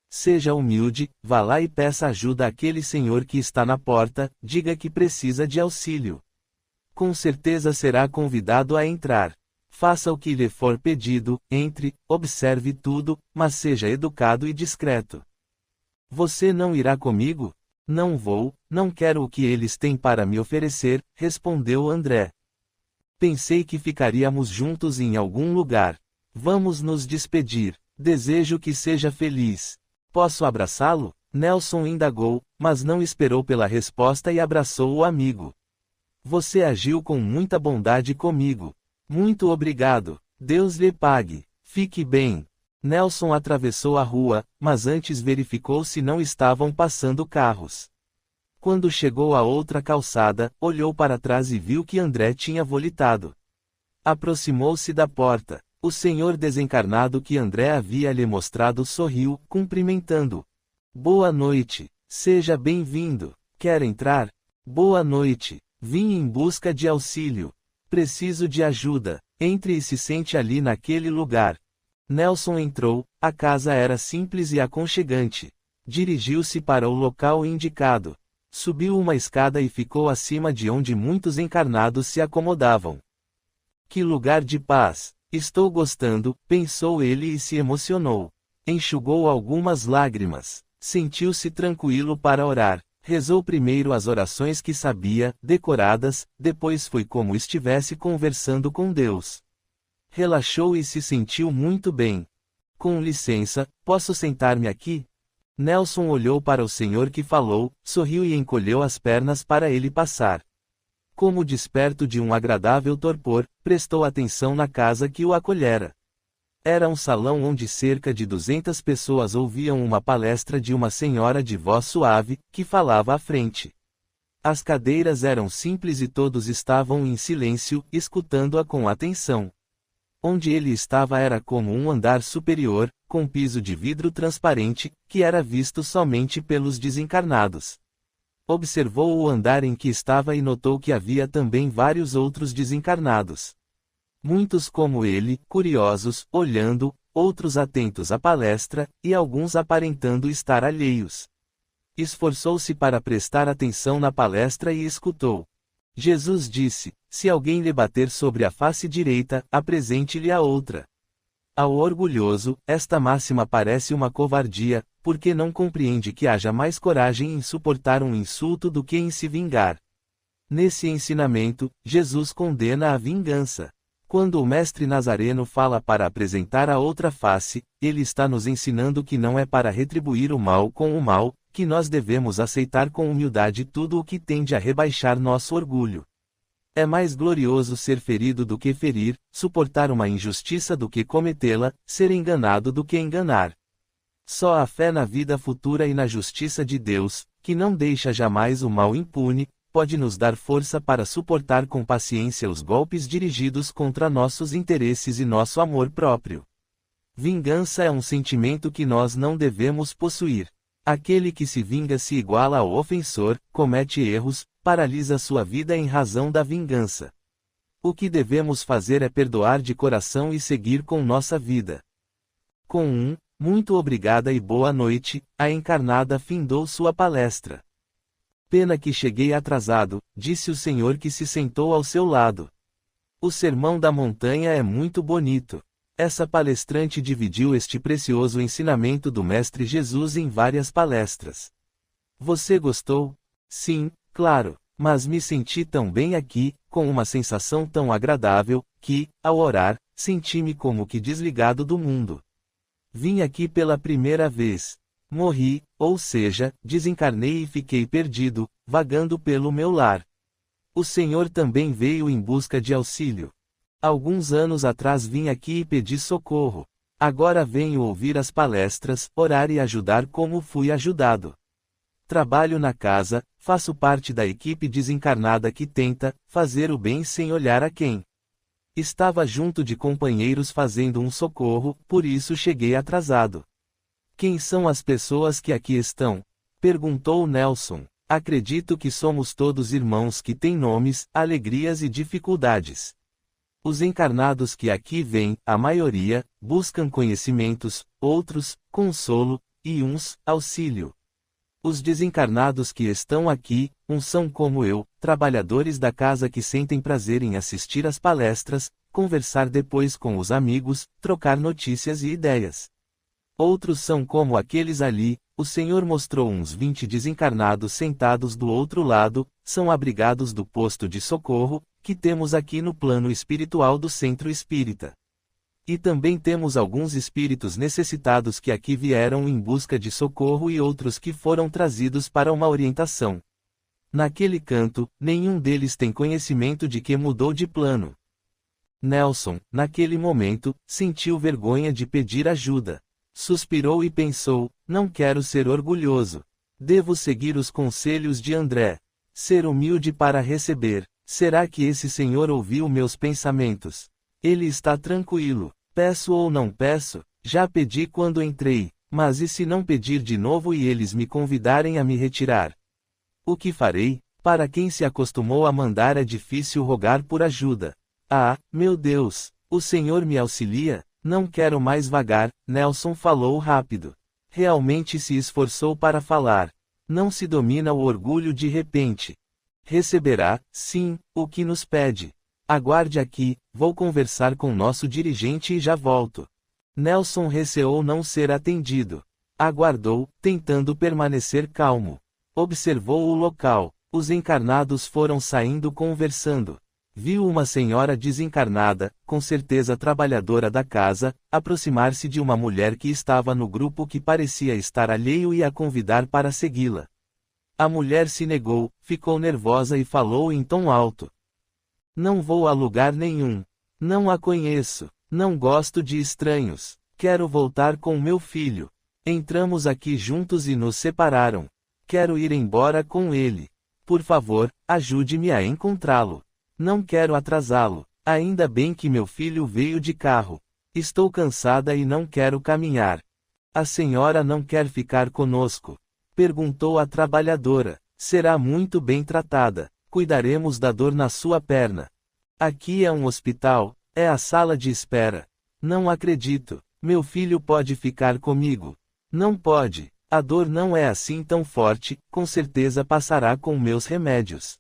Seja humilde, vá lá e peça ajuda àquele senhor que está na porta, diga que precisa de auxílio. Com certeza será convidado a entrar. Faça o que lhe for pedido, entre, observe tudo, mas seja educado e discreto. Você não irá comigo? Não vou, não quero o que eles têm para me oferecer, respondeu André. Pensei que ficaríamos juntos em algum lugar. Vamos nos despedir. Desejo que seja feliz. Posso abraçá-lo? Nelson indagou, mas não esperou pela resposta e abraçou o amigo. Você agiu com muita bondade comigo. Muito obrigado. Deus lhe pague. Fique bem. Nelson atravessou a rua, mas antes verificou se não estavam passando carros. Quando chegou à outra calçada, olhou para trás e viu que André tinha volitado. Aproximou-se da porta. O senhor desencarnado que André havia lhe mostrado sorriu, cumprimentando. Boa noite. Seja bem-vindo. Quer entrar? Boa noite. Vim em busca de auxílio. Preciso de ajuda. Entre e se sente ali naquele lugar. Nelson entrou, a casa era simples e aconchegante. Dirigiu-se para o local indicado. Subiu uma escada e ficou acima de onde muitos encarnados se acomodavam. Que lugar de paz! Estou gostando, pensou ele e se emocionou. Enxugou algumas lágrimas. Sentiu-se tranquilo para orar. Rezou primeiro as orações que sabia, decoradas, depois foi como estivesse conversando com Deus. Relaxou e se sentiu muito bem. Com licença, posso sentar-me aqui? Nelson olhou para o senhor que falou, sorriu e encolheu as pernas para ele passar. Como desperto de um agradável torpor, prestou atenção na casa que o acolhera. Era um salão onde cerca de 200 pessoas ouviam uma palestra de uma senhora de voz suave, que falava à frente. As cadeiras eram simples e todos estavam em silêncio, escutando-a com atenção. Onde ele estava era como um andar superior, com piso de vidro transparente, que era visto somente pelos desencarnados. Observou o andar em que estava e notou que havia também vários outros desencarnados. Muitos como ele, curiosos, olhando, outros atentos à palestra, e alguns aparentando estar alheios. Esforçou-se para prestar atenção na palestra e escutou. Jesus disse: se alguém lhe bater sobre a face direita, apresente-lhe a outra. Ao orgulhoso, esta máxima parece uma covardia, porque não compreende que haja mais coragem em suportar um insulto do que em se vingar. Nesse ensinamento, Jesus condena a vingança. Quando o mestre Nazareno fala para apresentar a outra face, ele está nos ensinando que não é para retribuir o mal com o mal, que nós devemos aceitar com humildade tudo o que tende a rebaixar nosso orgulho. É mais glorioso ser ferido do que ferir, suportar uma injustiça do que cometê-la, ser enganado do que enganar. Só a fé na vida futura e na justiça de Deus, que não deixa jamais o mal impune, pode nos dar força para suportar com paciência os golpes dirigidos contra nossos interesses e nosso amor próprio. Vingança é um sentimento que nós não devemos possuir. Aquele que se vinga se iguala ao ofensor, comete erros, paralisa sua vida em razão da vingança. O que devemos fazer é perdoar de coração e seguir com nossa vida. Com muito obrigada e boa noite, a encarnada findou sua palestra. Pena que cheguei atrasado, disse o senhor que se sentou ao seu lado. O sermão da montanha é muito bonito. Essa palestrante dividiu este precioso ensinamento do Mestre Jesus em várias palestras. Você gostou? Sim, claro, mas me senti tão bem aqui, com uma sensação tão agradável, que, ao orar, senti-me como que desligado do mundo. Vim aqui pela primeira vez. Morri, ou seja, desencarnei e fiquei perdido, vagando pelo meu lar. O Senhor também veio em busca de auxílio. Alguns anos atrás vim aqui e pedi socorro. Agora venho ouvir as palestras, orar e ajudar como fui ajudado. Trabalho na casa, faço parte da equipe desencarnada que tenta fazer o bem sem olhar a quem. Estava junto de companheiros fazendo um socorro, por isso cheguei atrasado. Quem são as pessoas que aqui estão? Perguntou Nelson. Acredito que somos todos irmãos que têm nomes, alegrias e dificuldades. Os encarnados que aqui vêm, a maioria, buscam conhecimentos, outros, consolo, e uns, auxílio. Os desencarnados que estão aqui, uns são como eu, trabalhadores da casa que sentem prazer em assistir às palestras, conversar depois com os amigos, trocar notícias e ideias. Outros são como aqueles ali, o Senhor mostrou uns 20 desencarnados sentados do outro lado, são abrigados do posto de socorro, que temos aqui no plano espiritual do Centro Espírita. E também temos alguns espíritos necessitados que aqui vieram em busca de socorro e outros que foram trazidos para uma orientação. Naquele canto, nenhum deles tem conhecimento de que mudou de plano. Nelson, naquele momento, sentiu vergonha de pedir ajuda. Suspirou e pensou, não quero ser orgulhoso. Devo seguir os conselhos de André. Ser humilde para receber. Será que esse senhor ouviu meus pensamentos? Ele está tranquilo. Peço ou não peço? Já pedi quando entrei. Mas e se não pedir de novo e eles me convidarem a me retirar? O que farei? Para quem se acostumou a mandar é difícil rogar por ajuda. Ah, meu Deus! O Senhor me auxilia? Não quero mais vagar, Nelson falou rápido. Realmente se esforçou para falar. Não se domina o orgulho de repente. Receberá, sim, o que nos pede. Aguarde aqui, vou conversar com nosso dirigente e já volto. Nelson receou não ser atendido. Aguardou, tentando permanecer calmo. Observou o local. Os encarnados foram saindo conversando. Viu uma senhora desencarnada, com certeza trabalhadora da casa, aproximar-se de uma mulher que estava no grupo que parecia estar alheio e a convidar para segui-la. A mulher se negou, ficou nervosa e falou em tom alto. Não vou a lugar nenhum. Não a conheço. Não gosto de estranhos. Quero voltar com meu filho. Entramos aqui juntos e nos separaram. Quero ir embora com ele. Por favor, ajude-me a encontrá-lo. Não quero atrasá-lo. Ainda bem que meu filho veio de carro. Estou cansada e não quero caminhar. A senhora não quer ficar conosco? Perguntou a trabalhadora. Será muito bem tratada. Cuidaremos da dor na sua perna. Aqui é um hospital, é a sala de espera. Não acredito. Meu filho pode ficar comigo. Não pode. A dor não é assim tão forte, com certeza passará com meus remédios.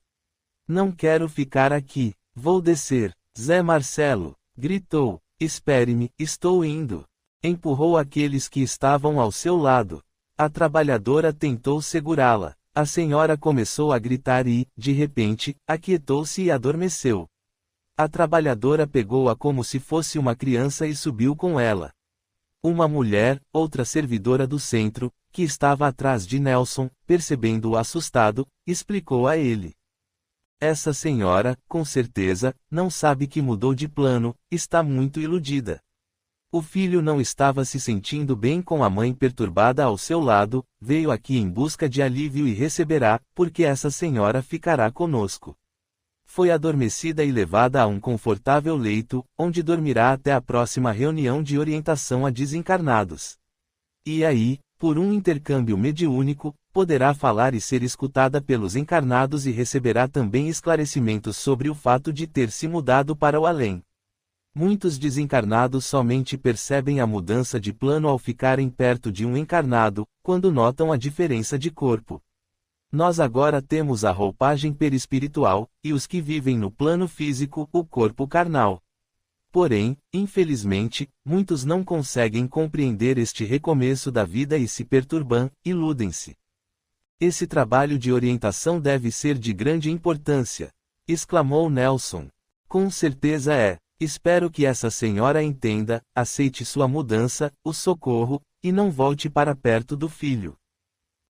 Não quero ficar aqui. Vou descer. Zé Marcelo gritou. Espere-me, estou indo. Empurrou aqueles que estavam ao seu lado. A trabalhadora tentou segurá-la. A senhora começou a gritar e, de repente, aquietou-se e adormeceu. A trabalhadora pegou-a como se fosse uma criança e subiu com ela. Uma mulher, outra servidora do centro, que estava atrás de Nelson, percebendo-o assustado, explicou a ele. Essa senhora, com certeza, não sabe que mudou de plano, está muito iludida. O filho não estava se sentindo bem com a mãe perturbada ao seu lado, veio aqui em busca de alívio e receberá, porque essa senhora ficará conosco. Foi adormecida e levada a um confortável leito, onde dormirá até a próxima reunião de orientação a desencarnados. E aí, por um intercâmbio mediúnico, poderá falar e ser escutada pelos encarnados e receberá também esclarecimentos sobre o fato de ter se mudado para o além. Muitos desencarnados somente percebem a mudança de plano ao ficarem perto de um encarnado, quando notam a diferença de corpo. Nós agora temos a roupagem perispiritual, e os que vivem no plano físico, o corpo carnal. Porém, infelizmente, muitos não conseguem compreender este recomeço da vida e se perturbam, iludem-se. Esse trabalho de orientação deve ser de grande importância, exclamou Nelson. Com certeza é. Espero que essa senhora entenda, aceite sua mudança, o socorro, e não volte para perto do filho.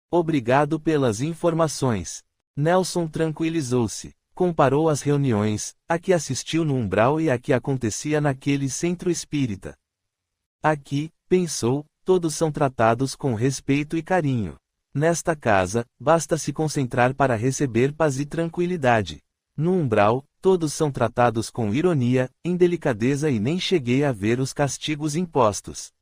Obrigado pelas informações. Nelson tranquilizou-se. Comparou as reuniões, a que assistiu no umbral e a que acontecia naquele centro espírita. Aqui, pensou, todos são tratados com respeito e carinho. Nesta casa, basta se concentrar para receber paz e tranquilidade. No umbral, todos são tratados com ironia, indelicadeza e nem cheguei a ver os castigos impostos.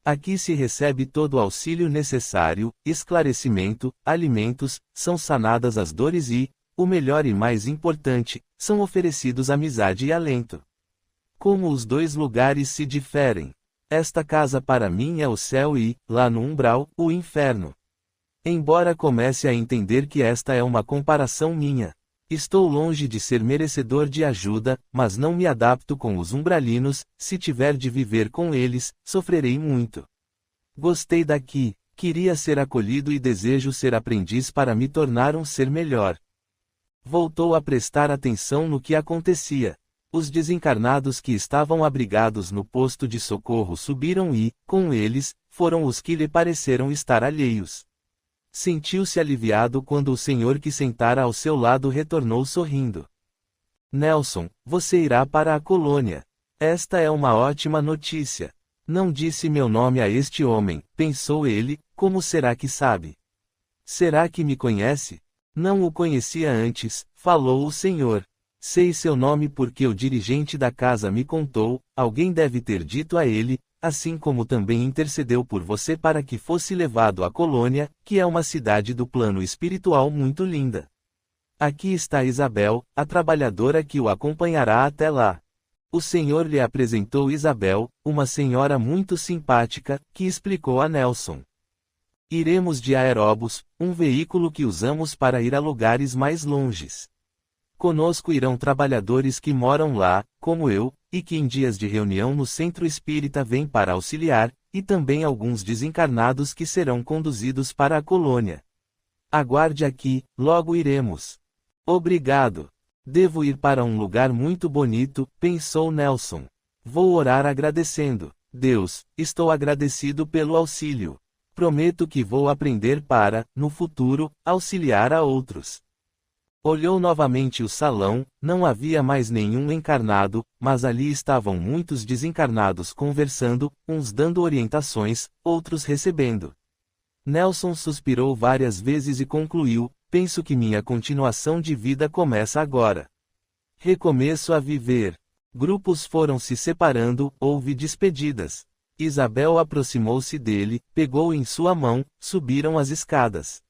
Aqui se recebe todo o auxílio necessário, esclarecimento, alimentos, são sanadas as dores e, o melhor e mais importante, são oferecidos amizade e alento. Como os dois lugares se diferem. Esta casa para mim é o céu e, lá no umbral, o inferno. Embora comece a entender que esta é uma comparação minha. Estou longe de ser merecedor de ajuda, mas não me adapto com os umbralinos, se tiver de viver com eles, sofrerei muito. Gostei daqui, queria ser acolhido e desejo ser aprendiz para me tornar um ser melhor. Voltou a prestar atenção no que acontecia. Os desencarnados que estavam abrigados no posto de socorro subiram e, com eles, foram os que lhe pareceram estar alheios. Sentiu-se aliviado quando o senhor que sentara ao seu lado retornou sorrindo. Nelson, você irá para a colônia. Esta é uma ótima notícia. Não disse meu nome a este homem, pensou ele, como será que sabe? Será que me conhece? Não o conhecia antes, falou o senhor. Sei seu nome porque o dirigente da casa me contou, alguém deve ter dito a ele, assim como também intercedeu por você para que fosse levado à colônia, que é uma cidade do plano espiritual muito linda. Aqui está Isabel, a trabalhadora que o acompanhará até lá. O senhor lhe apresentou Isabel, uma senhora muito simpática, que explicou a Nelson. Iremos de aeróbus, um veículo que usamos para ir a lugares mais longes. Conosco irão trabalhadores que moram lá, como eu, e que em dias de reunião no centro espírita vêm para auxiliar, e também alguns desencarnados que serão conduzidos para a colônia. Aguarde aqui, logo iremos. Obrigado. Devo ir para um lugar muito bonito, pensou Nelson. Vou orar agradecendo. Deus, estou agradecido pelo auxílio. Prometo que vou aprender para, no futuro, auxiliar a outros. Olhou novamente o salão, não havia mais nenhum encarnado, mas ali estavam muitos desencarnados conversando, uns dando orientações, outros recebendo. Nelson suspirou várias vezes e concluiu, penso que minha continuação de vida começa agora. Recomeço a viver. Grupos foram se separando, houve despedidas. Isabel aproximou-se dele, pegou em sua mão, subiram as escadas.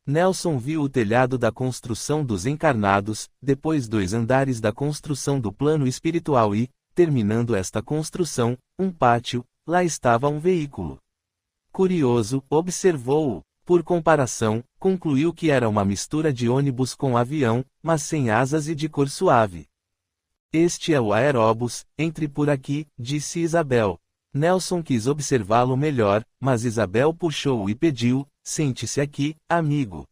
Nelson viu o telhado da construção dos encarnados, depois 2 andares da construção do plano espiritual e, terminando esta construção, um pátio, lá estava um veículo. Curioso, observou-o. Por comparação, concluiu que era uma mistura de ônibus com avião, mas sem asas e de cor suave. Este é o aeróbus, entre por aqui, disse Isabel. Nelson quis observá-lo melhor, mas Isabel puxou-o e pediu, sente-se aqui, amigo.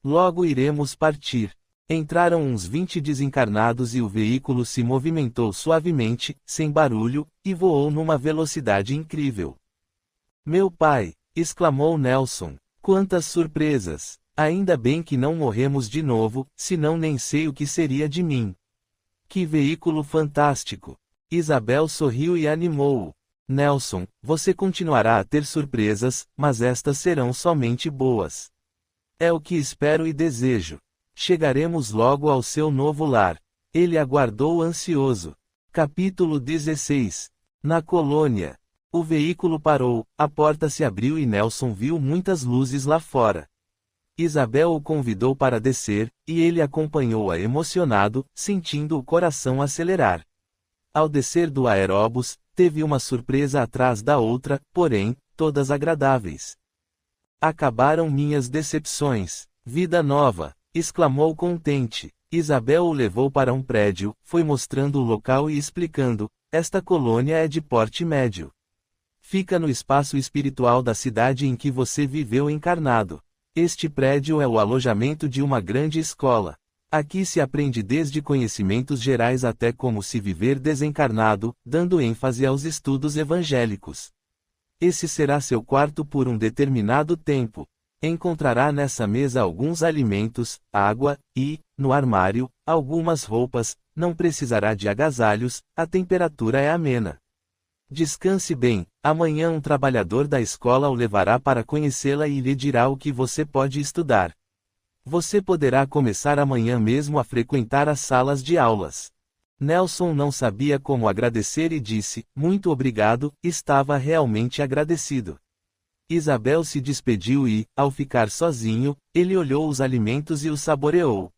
Logo iremos partir. Entraram uns 20 desencarnados e o veículo se movimentou suavemente, sem barulho, e voou numa velocidade incrível. Meu pai! exclamou Nelson. Quantas surpresas! Ainda bem que não morremos de novo, senão nem sei o que seria de mim. Que veículo fantástico! Isabel sorriu e animou-o. Nelson, você continuará a ter surpresas, mas estas serão somente boas. É o que espero e desejo. Chegaremos logo ao seu novo lar. Ele aguardou ansioso. Capítulo 16. Na colônia. O veículo parou, a porta se abriu e Nelson viu muitas luzes lá fora. Isabel o convidou para descer, e ele acompanhou-a emocionado, sentindo o coração acelerar. Ao descer do aeróbus, teve uma surpresa atrás da outra, porém, todas agradáveis. Acabaram minhas decepções. Vida nova! Exclamou contente. Isabel o levou para um prédio, foi mostrando o local e explicando: esta colônia é de porte médio. Fica no espaço espiritual da cidade em que você viveu encarnado. Este prédio é o alojamento de uma grande escola. Aqui se aprende desde conhecimentos gerais até como se viver desencarnado, dando ênfase aos estudos evangélicos. Esse será seu quarto por um determinado tempo. Encontrará nessa mesa alguns alimentos, água, e, no armário, algumas roupas. Não precisará de agasalhos, a temperatura é amena. Descanse bem, amanhã um trabalhador da escola o levará para conhecê-la e lhe dirá o que você pode estudar. Você poderá começar amanhã mesmo a frequentar as salas de aulas. Nelson não sabia como agradecer e disse: muito obrigado, estava realmente agradecido. Isabel se despediu e, ao ficar sozinho, ele olhou os alimentos e os saboreou.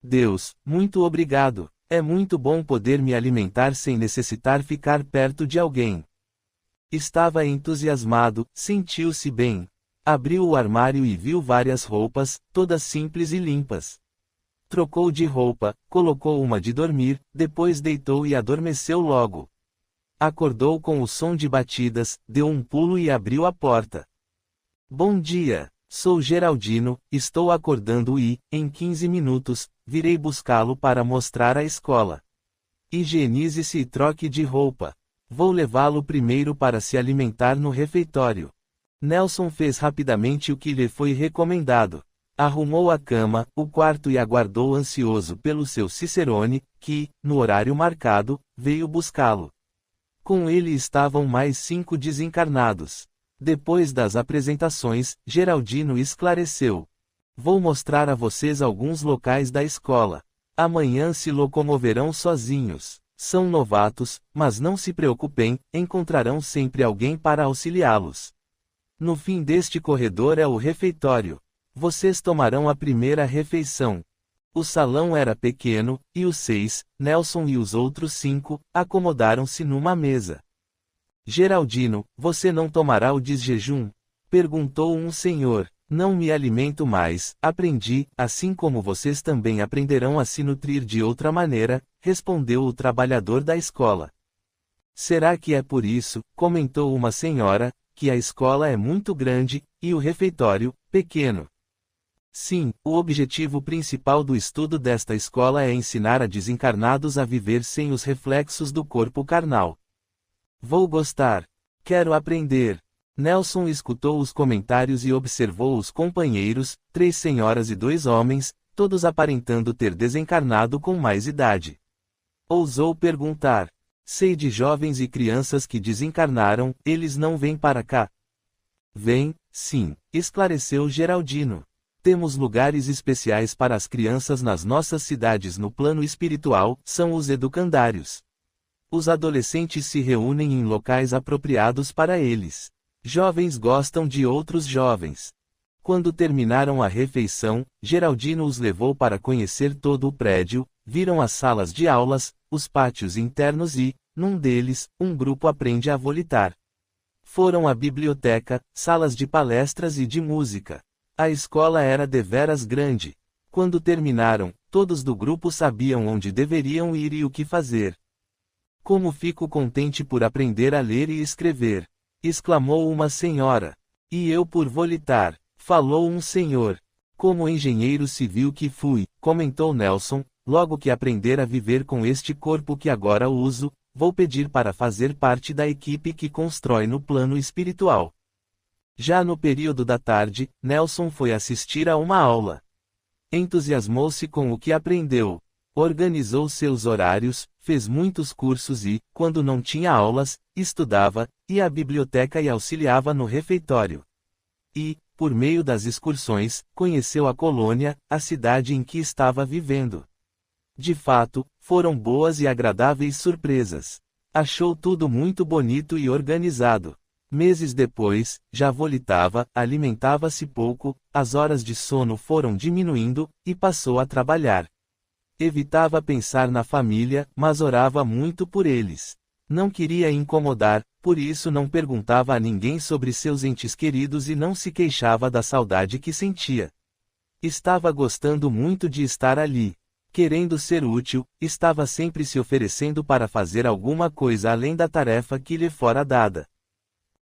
Deus, muito obrigado. É muito bom poder me alimentar sem necessitar ficar perto de alguém. Estava entusiasmado, sentiu-se bem. Abriu o armário e viu várias roupas, todas simples e limpas. Trocou de roupa, colocou uma de dormir, depois deitou e adormeceu logo. Acordou com o som de batidas, deu um pulo e abriu a porta. Bom dia, sou Geraldino, estou acordando e, em 15 minutos, virei buscá-lo para mostrar a escola. Higienize-se e troque de roupa. Vou levá-lo primeiro para se alimentar no refeitório. Nelson fez rapidamente o que lhe foi recomendado. Arrumou a cama, o quarto e aguardou ansioso pelo seu Cicerone, que, no horário marcado, veio buscá-lo. Com ele estavam mais 5 desencarnados. Depois das apresentações, Geraldino esclareceu. Vou mostrar a vocês alguns locais da escola. Amanhã se locomoverão sozinhos. São novatos, mas não se preocupem, encontrarão sempre alguém para auxiliá-los. No fim deste corredor é o refeitório. Vocês tomarão a primeira refeição. O salão era pequeno, e os 6, Nelson e os outros 5, acomodaram-se numa mesa. Geraldino, você não tomará o desjejum? Perguntou um senhor. Não me alimento mais, aprendi, assim como vocês também aprenderão a se nutrir de outra maneira, respondeu o trabalhador da escola. Será que é por isso, comentou uma senhora, que a escola é muito grande, e o refeitório, pequeno? Sim, o objetivo principal do estudo desta escola é ensinar a desencarnados a viver sem os reflexos do corpo carnal. Vou gostar. Quero aprender. Nelson escutou os comentários e observou os companheiros, 3 senhoras e 2 homens, todos aparentando ter desencarnado com mais idade. Ousou perguntar. Sei de jovens e crianças que desencarnaram, eles não vêm para cá? Vêm, sim, esclareceu Geraldino. Temos lugares especiais para as crianças nas nossas cidades no plano espiritual, são os educandários. Os adolescentes se reúnem em locais apropriados para eles. Jovens gostam de outros jovens. Quando terminaram a refeição, Geraldino os levou para conhecer todo o prédio, viram as salas de aulas, os pátios internos e, num deles, um grupo aprende a volitar. Foram à biblioteca, salas de palestras e de música. A escola era deveras grande. Quando terminaram, todos do grupo sabiam onde deveriam ir e o que fazer. Como fico contente por aprender a ler e escrever! Exclamou uma senhora. E eu por volitar, falou um senhor. Como engenheiro civil que fui, comentou Nelson, logo que aprender a viver com este corpo que agora uso, vou pedir para fazer parte da equipe que constrói no plano espiritual. Já no período da tarde, Nelson foi assistir a uma aula. Entusiasmou-se com o que aprendeu. Organizou seus horários, fez muitos cursos e, quando não tinha aulas, estudava, ia à biblioteca e auxiliava no refeitório. E, por meio das excursões, conheceu a colônia, a cidade em que estava vivendo. De fato, foram boas e agradáveis surpresas. Achou tudo muito bonito e organizado. Meses depois, já volitava, alimentava-se pouco, as horas de sono foram diminuindo, e passou a trabalhar. Evitava pensar na família, mas orava muito por eles. Não queria incomodar, por isso não perguntava a ninguém sobre seus entes queridos e não se queixava da saudade que sentia. Estava gostando muito de estar ali. Querendo ser útil, estava sempre se oferecendo para fazer alguma coisa além da tarefa que lhe fora dada.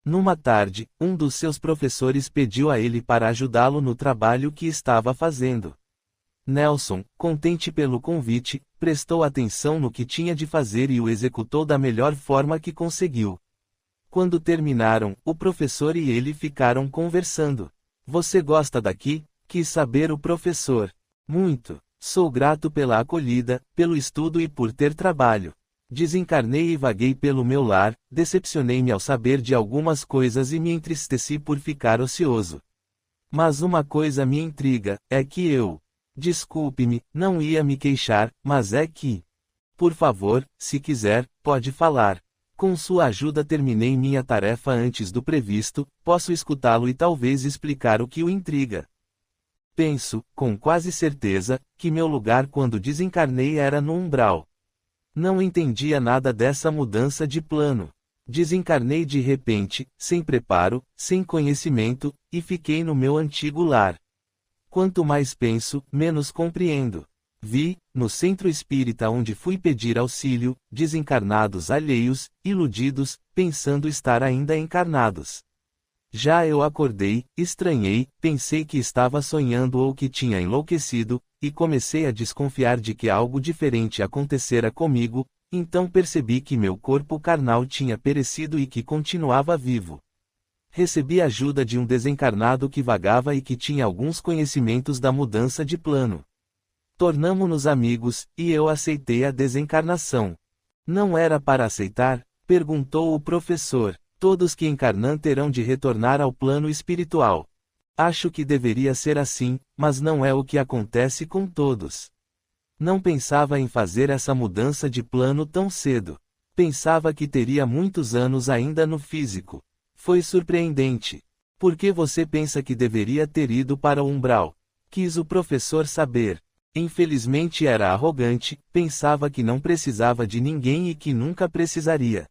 Numa tarde, um dos seus professores pediu a ele para ajudá-lo no trabalho que estava fazendo. Nelson, contente pelo convite, prestou atenção no que tinha de fazer e o executou da melhor forma que conseguiu. Quando terminaram, o professor e ele ficaram conversando. "Você gosta daqui?" quis saber o professor. "Muito. Sou grato pela acolhida, pelo estudo e por ter trabalho. Desencarnei e vaguei pelo meu lar, decepcionei-me ao saber de algumas coisas e me entristeci por ficar ocioso. Mas uma coisa me intriga, é que eu... Desculpe-me, não ia me queixar, mas é que... Por favor, se quiser, pode falar. Com sua ajuda terminei minha tarefa antes do previsto, posso escutá-lo e talvez explicar o que o intriga. Penso, com quase certeza, que meu lugar quando desencarnei era no umbral. Não entendia nada dessa mudança de plano. Desencarnei de repente, sem preparo, sem conhecimento, e fiquei no meu antigo lar. Quanto mais penso, menos compreendo. Vi, no centro espírita onde fui pedir auxílio, desencarnados alheios, iludidos, pensando estar ainda encarnados. Já eu acordei, estranhei, pensei que estava sonhando ou que tinha enlouquecido, e comecei a desconfiar de que algo diferente acontecera comigo, então percebi que meu corpo carnal tinha perecido e que continuava vivo. Recebi ajuda de um desencarnado que vagava e que tinha alguns conhecimentos da mudança de plano. Tornamo-nos amigos, e eu aceitei a desencarnação. Não era para aceitar? Perguntou o professor. Todos que encarnam terão de retornar ao plano espiritual. Acho que deveria ser assim, mas não é o que acontece com todos. Não pensava em fazer essa mudança de plano tão cedo. Pensava que teria muitos anos ainda no físico. Foi surpreendente. Por que você pensa que deveria ter ido para o umbral? Quis o professor saber. Infelizmente era arrogante, pensava que não precisava de ninguém e que nunca precisaria.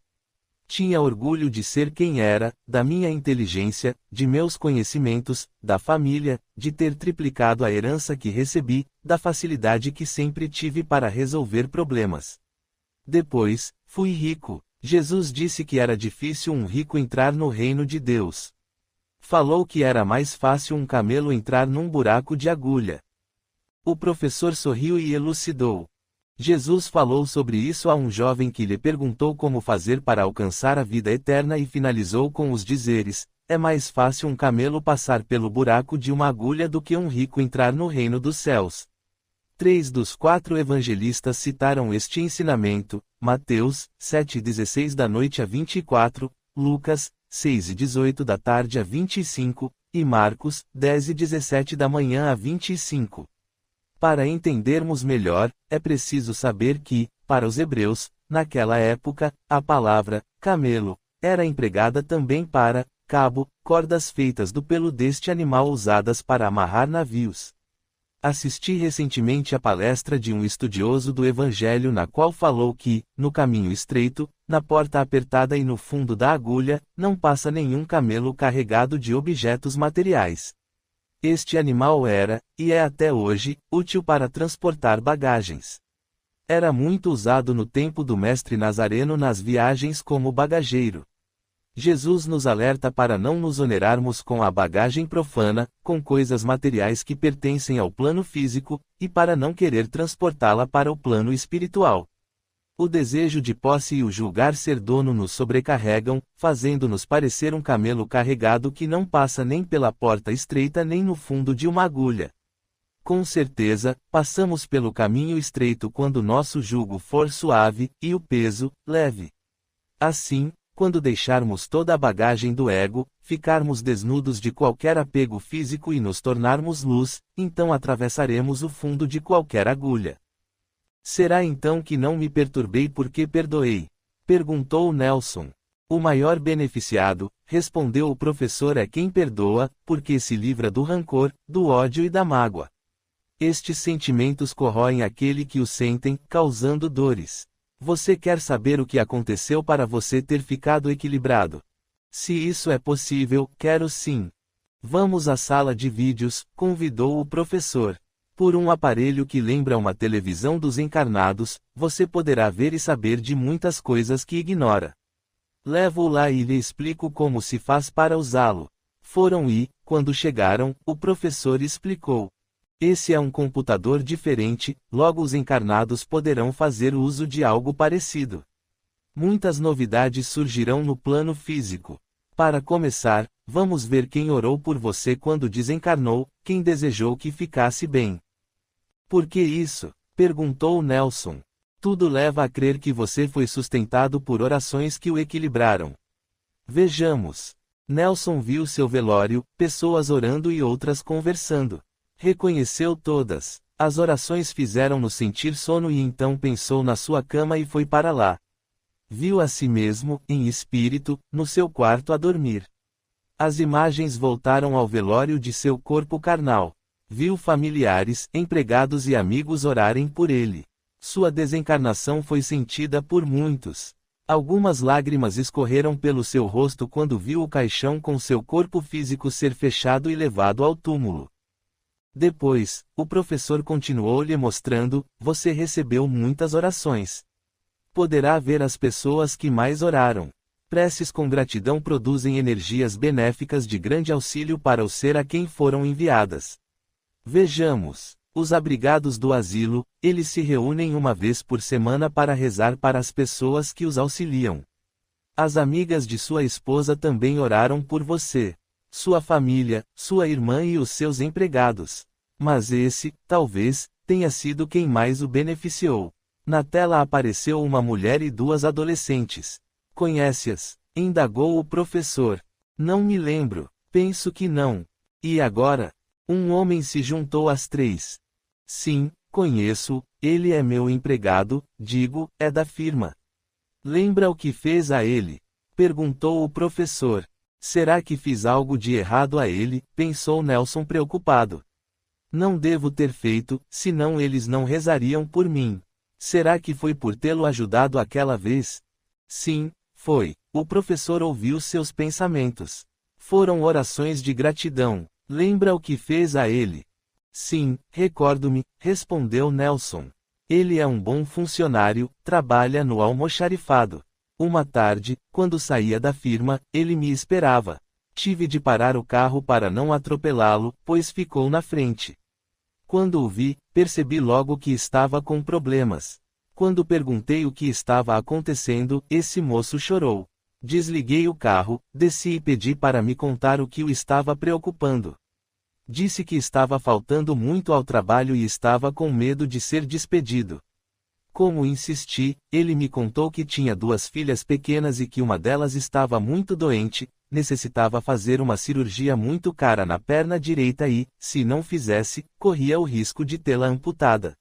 Tinha orgulho de ser quem era, da minha inteligência, de meus conhecimentos, da família, de ter triplicado a herança que recebi, da facilidade que sempre tive para resolver problemas. Depois, fui rico. Jesus disse que era difícil um rico entrar no reino de Deus. Falou que era mais fácil um camelo entrar num buraco de agulha. O professor sorriu e elucidou. Jesus falou sobre isso a um jovem que lhe perguntou como fazer para alcançar a vida eterna e finalizou com os dizeres: é mais fácil um camelo passar pelo buraco de uma agulha do que um rico entrar no reino dos céus. 3 dos 4 evangelistas citaram este ensinamento: Mateus, 7:16 da noite a 24, Lucas, 6:18 da tarde a 25, e Marcos, 10:17 da manhã a 25. Para entendermos melhor, é preciso saber que, para os hebreus, naquela época, a palavra camelo era empregada também para cabo, cordas feitas do pelo deste animal usadas para amarrar navios. Assisti recentemente à palestra de um estudioso do Evangelho na qual falou que, no caminho estreito, na porta apertada e no fundo da agulha, não passa nenhum camelo carregado de objetos materiais. Este animal era, e é até hoje, útil para transportar bagagens. Era muito usado no tempo do Mestre Nazareno nas viagens como bagageiro. Jesus nos alerta para não nos onerarmos com a bagagem profana, com coisas materiais que pertencem ao plano físico, e para não querer transportá-la para o plano espiritual. O desejo de posse e o julgar ser dono nos sobrecarregam, fazendo-nos parecer um camelo carregado que não passa nem pela porta estreita nem no fundo de uma agulha. Com certeza, passamos pelo caminho estreito quando nosso jugo for suave, e o peso, leve. Assim, quando deixarmos toda a bagagem do ego, ficarmos desnudos de qualquer apego físico e nos tornarmos luz, então atravessaremos o fundo de qualquer agulha. Será então que não me perturbei porque perdoei? Perguntou Nelson. O maior beneficiado, respondeu o professor, é quem perdoa, porque se livra do rancor, do ódio e da mágoa. Estes sentimentos corroem aquele que os sentem, causando dores. Você quer saber o que aconteceu para você ter ficado equilibrado? Se isso é possível, quero sim. Vamos à sala de vídeos, convidou o professor. Por um aparelho que lembra uma televisão dos encarnados, você poderá ver e saber de muitas coisas que ignora. Levo-o lá e lhe explico como se faz para usá-lo. Foram e, quando chegaram, o professor explicou. Esse é um computador diferente, logo os encarnados poderão fazer uso de algo parecido. Muitas novidades surgirão no plano físico. Para começar, vamos ver quem orou por você quando desencarnou, quem desejou que ficasse bem. Por que isso? Perguntou Nelson. Tudo leva a crer que você foi sustentado por orações que o equilibraram. Vejamos. Nelson viu seu velório, pessoas orando e outras conversando. Reconheceu todas. As orações fizeram-no sentir sono e então pensou na sua cama e foi para lá. Viu a si mesmo, em espírito, no seu quarto a dormir. As imagens voltaram ao velório de seu corpo carnal. Viu familiares, empregados e amigos orarem por ele. Sua desencarnação foi sentida por muitos. Algumas lágrimas escorreram pelo seu rosto quando viu o caixão com seu corpo físico ser fechado e levado ao túmulo. Depois, o professor continuou lhe mostrando, você recebeu muitas orações. Poderá ver as pessoas que mais oraram. Preces com gratidão produzem energias benéficas de grande auxílio para o ser a quem foram enviadas. Vejamos. Os abrigados do asilo, eles se reúnem uma vez por semana para rezar para as pessoas que os auxiliam. As amigas de sua esposa também oraram por você. Sua família, sua irmã e os seus empregados. Mas esse, talvez, tenha sido quem mais o beneficiou. Na tela apareceu uma mulher e duas adolescentes. Conhece-as? Indagou o professor. Não me lembro. Penso que não. E agora? Um homem se juntou às três. Sim, conheço, ele é meu empregado, digo, é da firma. Lembra o que fez a ele? Perguntou o professor. Será que fiz algo de errado a ele? Pensou Nelson preocupado. Não devo ter feito, senão eles não rezariam por mim. Será que foi por tê-lo ajudado aquela vez? Sim, foi. O professor ouviu seus pensamentos. Foram orações de gratidão. Lembra o que fez a ele? Sim, recordo-me, respondeu Nelson. Ele é um bom funcionário, trabalha no almoxarifado. Uma tarde, quando saía da firma, ele me esperava. Tive de parar o carro para não atropelá-lo, pois ficou na frente. Quando o vi, percebi logo que estava com problemas. Quando perguntei o que estava acontecendo, esse moço chorou. Desliguei o carro, desci e pedi para me contar o que o estava preocupando. Disse que estava faltando muito ao trabalho e estava com medo de ser despedido. Como insisti, ele me contou que tinha duas filhas pequenas e que uma delas estava muito doente, necessitava fazer uma cirurgia muito cara na perna direita e, se não fizesse, corria o risco de tê-la amputada.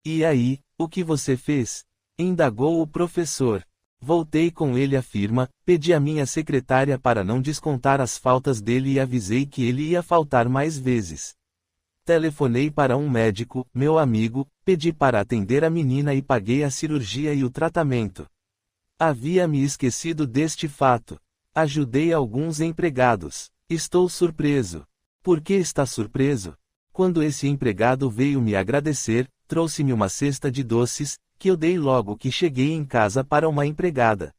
E aí, o que você fez? Indagou o professor. Voltei com ele à firma, pedi à minha secretária para não descontar as faltas dele e avisei que ele ia faltar mais vezes. Telefonei para um médico, meu amigo, pedi para atender a menina e paguei a cirurgia e o tratamento. Havia me esquecido deste fato. Ajudei alguns empregados. Estou surpreso. Por que está surpreso? Quando esse empregado veio me agradecer, trouxe-me uma cesta de doces, que eu dei logo que cheguei em casa para uma empregada.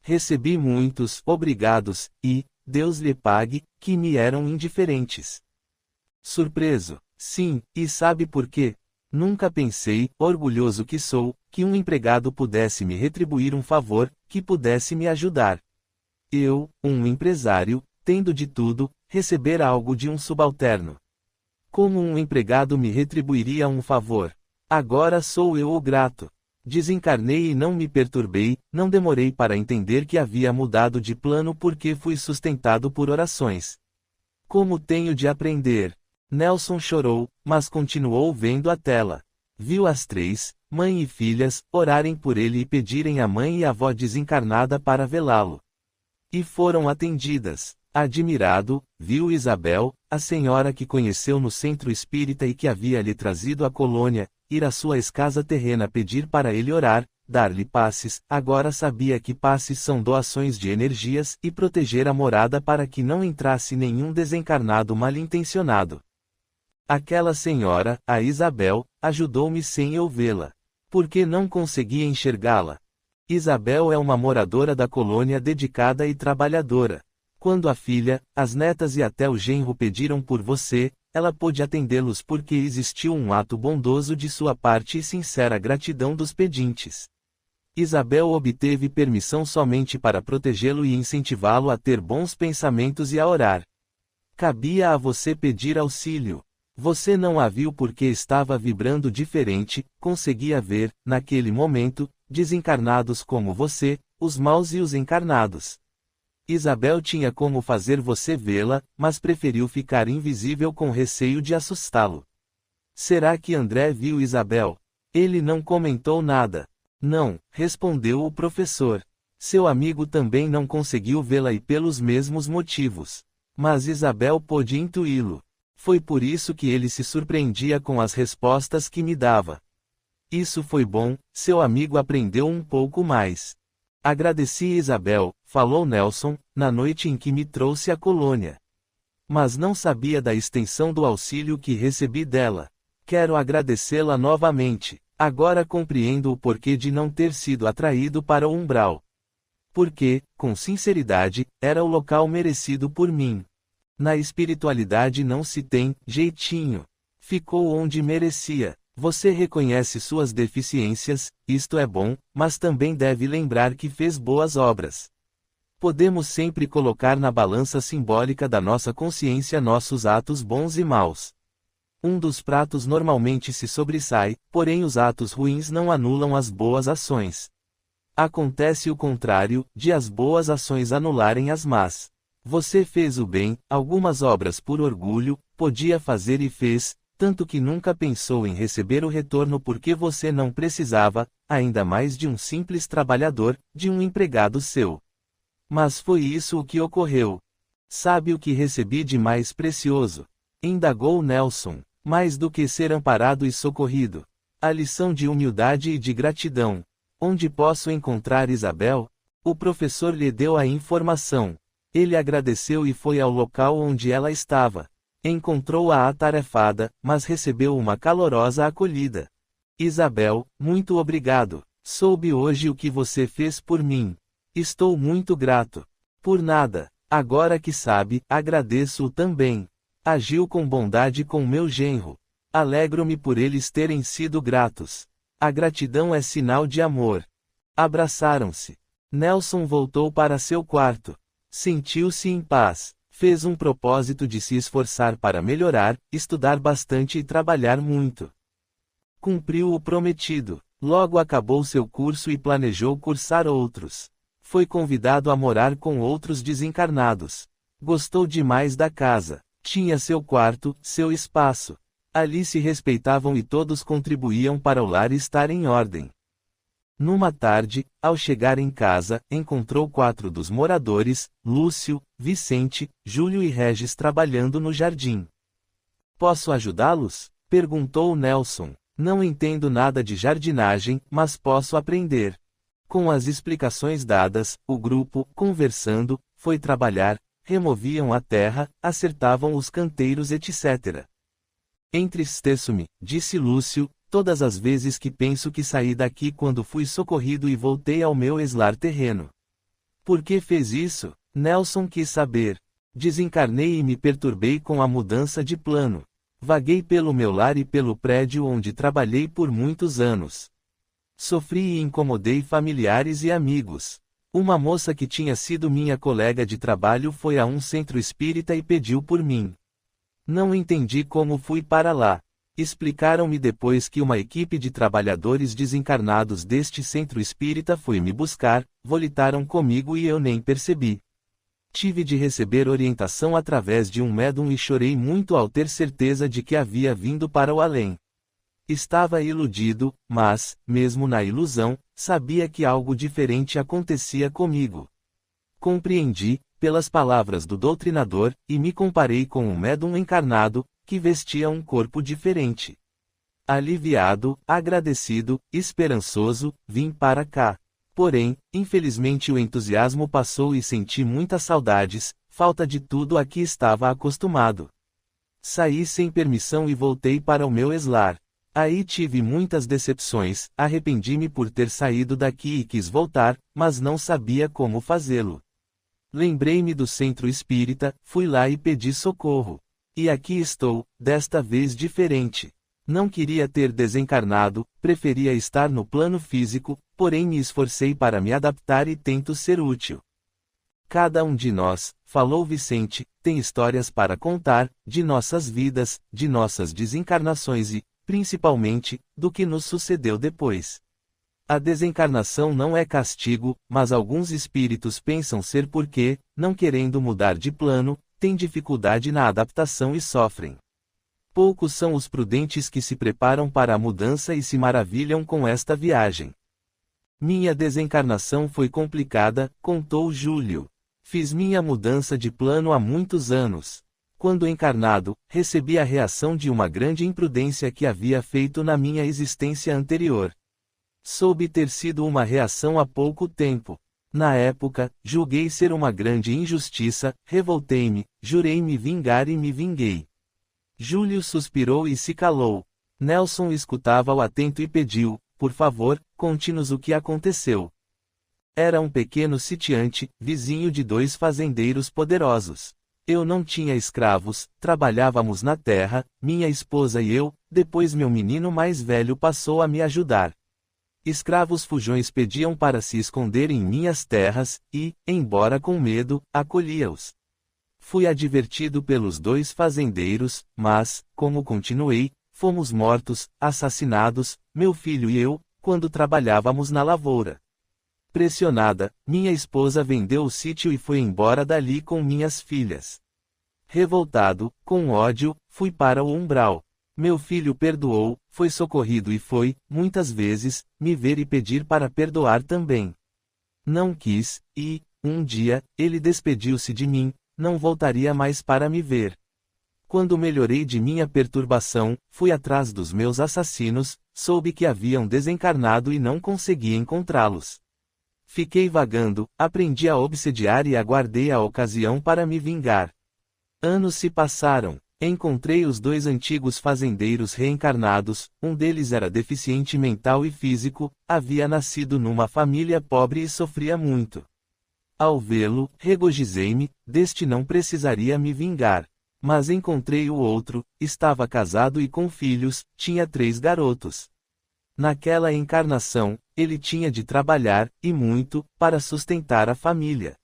Recebi muitos obrigados, e, Deus lhe pague, que me eram indiferentes. Surpreso. Sim, e sabe por quê? Nunca pensei, orgulhoso que sou, que um empregado pudesse me retribuir um favor, que pudesse me ajudar. Eu, um empresário, tendo de tudo, receber algo de um subalterno. Como um empregado me retribuiria um favor? Agora sou eu o grato. Desencarnei e não me perturbei, não demorei para entender que havia mudado de plano porque fui sustentado por orações. Como tenho de aprender? Nelson chorou, mas continuou vendo a tela. Viu as três, mãe e filhas, orarem por ele e pedirem à mãe e à avó desencarnada para velá-lo. E foram atendidas. Admirado, viu Isabel, a senhora que conheceu no centro espírita e que havia lhe trazido a colônia, ir à sua escasa terrena pedir para ele orar, dar-lhe passes, agora sabia que passes são doações de energias, e proteger a morada para que não entrasse nenhum desencarnado mal-intencionado. Aquela senhora, a Isabel, ajudou-me sem eu vê-la. Porque não conseguia enxergá-la. Isabel é uma moradora da colônia dedicada e trabalhadora. Quando a filha, as netas e até o genro pediram por você, ela pôde atendê-los porque existiu um ato bondoso de sua parte e sincera gratidão dos pedintes. Isabel obteve permissão somente para protegê-lo e incentivá-lo a ter bons pensamentos e a orar. Cabia a você pedir auxílio. Você não a viu porque estava vibrando diferente, conseguia ver, naquele momento, desencarnados como você, os maus e os encarnados. Isabel tinha como fazer você vê-la, mas preferiu ficar invisível com receio de assustá-lo. Será que André viu Isabel? Ele não comentou nada. Não, respondeu o professor. Seu amigo também não conseguiu vê-la e pelos mesmos motivos. Mas Isabel pôde intuí-lo. Foi por isso que ele se surpreendia com as respostas que me dava. Isso foi bom, seu amigo aprendeu um pouco mais. Agradeci Isabel, falou Nelson, na noite em que me trouxe à colônia. Mas não sabia da extensão do auxílio que recebi dela. Quero agradecê-la novamente. Agora compreendo o porquê de não ter sido atraído para o umbral. Porque, com sinceridade, era o local merecido por mim. Na espiritualidade não se tem jeitinho. Ficou onde merecia. Você reconhece suas deficiências, isto é bom, mas também deve lembrar que fez boas obras. Podemos sempre colocar na balança simbólica da nossa consciência nossos atos bons e maus. Um dos pratos normalmente se sobressai, porém os atos ruins não anulam as boas ações. Acontece o contrário, de as boas ações anularem as más. Você fez o bem, algumas obras por orgulho, podia fazer e fez, tanto que nunca pensou em receber o retorno porque você não precisava, ainda mais de um simples trabalhador, de um empregado seu. Mas foi isso o que ocorreu. Sabe o que recebi de mais precioso? Indagou Nelson. Mais do que ser amparado e socorrido. A lição de humildade e de gratidão. Onde posso encontrar Isabel? O professor lhe deu a informação. Ele agradeceu e foi ao local onde ela estava. Encontrou-a atarefada, mas recebeu uma calorosa acolhida. Isabel, muito obrigado. Soube hoje o que você fez por mim. Estou muito grato. Por nada. Agora que sabe, agradeço-o também. Agiu com bondade com meu genro. Alegro-me por eles terem sido gratos. A gratidão é sinal de amor. Abraçaram-se. Nelson voltou para seu quarto. Sentiu-se em paz. Fez um propósito de se esforçar para melhorar, estudar bastante e trabalhar muito. Cumpriu o prometido. Logo acabou seu curso e planejou cursar outros. Foi convidado a morar com outros desencarnados. Gostou demais da casa. Tinha seu quarto, seu espaço. Ali se respeitavam e todos contribuíam para o lar estar em ordem. Numa tarde, ao chegar em casa, encontrou 4 dos moradores, Lúcio, Vicente, Júlio e Regis trabalhando no jardim. Posso ajudá-los? Perguntou Nelson. Não entendo nada de jardinagem, mas posso aprender. Com as explicações dadas, o grupo, conversando, foi trabalhar. Removiam a terra, acertavam os canteiros etc. Entristeço-me, disse Lúcio, todas as vezes que penso que saí daqui quando fui socorrido e voltei ao meu eslar terreno. Por que fez isso? Nelson quis saber. Desencarnei e me perturbei com a mudança de plano. Vaguei pelo meu lar e pelo prédio onde trabalhei por muitos anos. Sofri e incomodei familiares e amigos. Uma moça que tinha sido minha colega de trabalho foi a um centro espírita e pediu por mim. Não entendi como fui para lá. Explicaram-me depois que uma equipe de trabalhadores desencarnados deste centro espírita foi me buscar, volitaram comigo e eu nem percebi. Tive de receber orientação através de um médium e chorei muito ao ter certeza de que havia vindo para o além. Estava iludido, mas, mesmo na ilusão, sabia que algo diferente acontecia comigo. Compreendi, pelas palavras do doutrinador, e me comparei com um médium encarnado, que vestia um corpo diferente. Aliviado, agradecido, esperançoso, vim para cá. Porém, infelizmente o entusiasmo passou e senti muitas saudades, falta de tudo a que estava acostumado. Saí sem permissão e voltei para o meu eslar. Aí tive muitas decepções, arrependi-me por ter saído daqui e quis voltar, mas não sabia como fazê-lo. Lembrei-me do centro espírita, fui lá e pedi socorro. E aqui estou, desta vez diferente. Não queria ter desencarnado, preferia estar no plano físico, porém me esforcei para me adaptar e tento ser útil. Cada um de nós, falou Vicente, tem histórias para contar, de nossas vidas, de nossas desencarnações e, principalmente, do que nos sucedeu depois. A desencarnação não é castigo, mas alguns espíritos pensam ser porque, não querendo mudar de plano, têm dificuldade na adaptação e sofrem. Poucos são os prudentes que se preparam para a mudança e se maravilham com esta viagem. Minha desencarnação foi complicada, contou Júlio. Fiz minha mudança de plano há muitos anos. Quando encarnado, recebi a reação de uma grande imprudência que havia feito na minha existência anterior. Soube ter sido uma reação há pouco tempo. Na época, julguei ser uma grande injustiça, revoltei-me, jurei me vingar e me vinguei. Júlio suspirou e se calou. Nelson escutava-o atento e pediu, por favor, conte-nos o que aconteceu. Era um pequeno sitiante, vizinho de 2 fazendeiros poderosos. Eu não tinha escravos, trabalhávamos na terra, minha esposa e eu, depois meu menino mais velho passou a me ajudar. Escravos fujões pediam para se esconder em minhas terras, e, embora com medo, acolhia-os. Fui advertido pelos 2 fazendeiros, mas, como continuei, fomos mortos, assassinados, meu filho e eu, quando trabalhávamos na lavoura. Pressionada, minha esposa vendeu o sítio e foi embora dali com minhas filhas. Revoltado, com ódio, fui para o umbral. Meu filho perdoou, foi socorrido e foi, muitas vezes, me ver e pedir para perdoar também. Não quis, e, um dia, ele despediu-se de mim, não voltaria mais para me ver. Quando melhorei de minha perturbação, fui atrás dos meus assassinos, soube que haviam desencarnado e não consegui encontrá-los. Fiquei vagando, aprendi a obsediar e aguardei a ocasião para me vingar. Anos se passaram. Encontrei os 2 antigos fazendeiros reencarnados, um deles era deficiente mental e físico, havia nascido numa família pobre e sofria muito. Ao vê-lo, regozijei-me, deste não precisaria me vingar. Mas encontrei o outro, estava casado e com filhos, tinha 3 garotos. Naquela encarnação, ele tinha de trabalhar, e muito, para sustentar a família.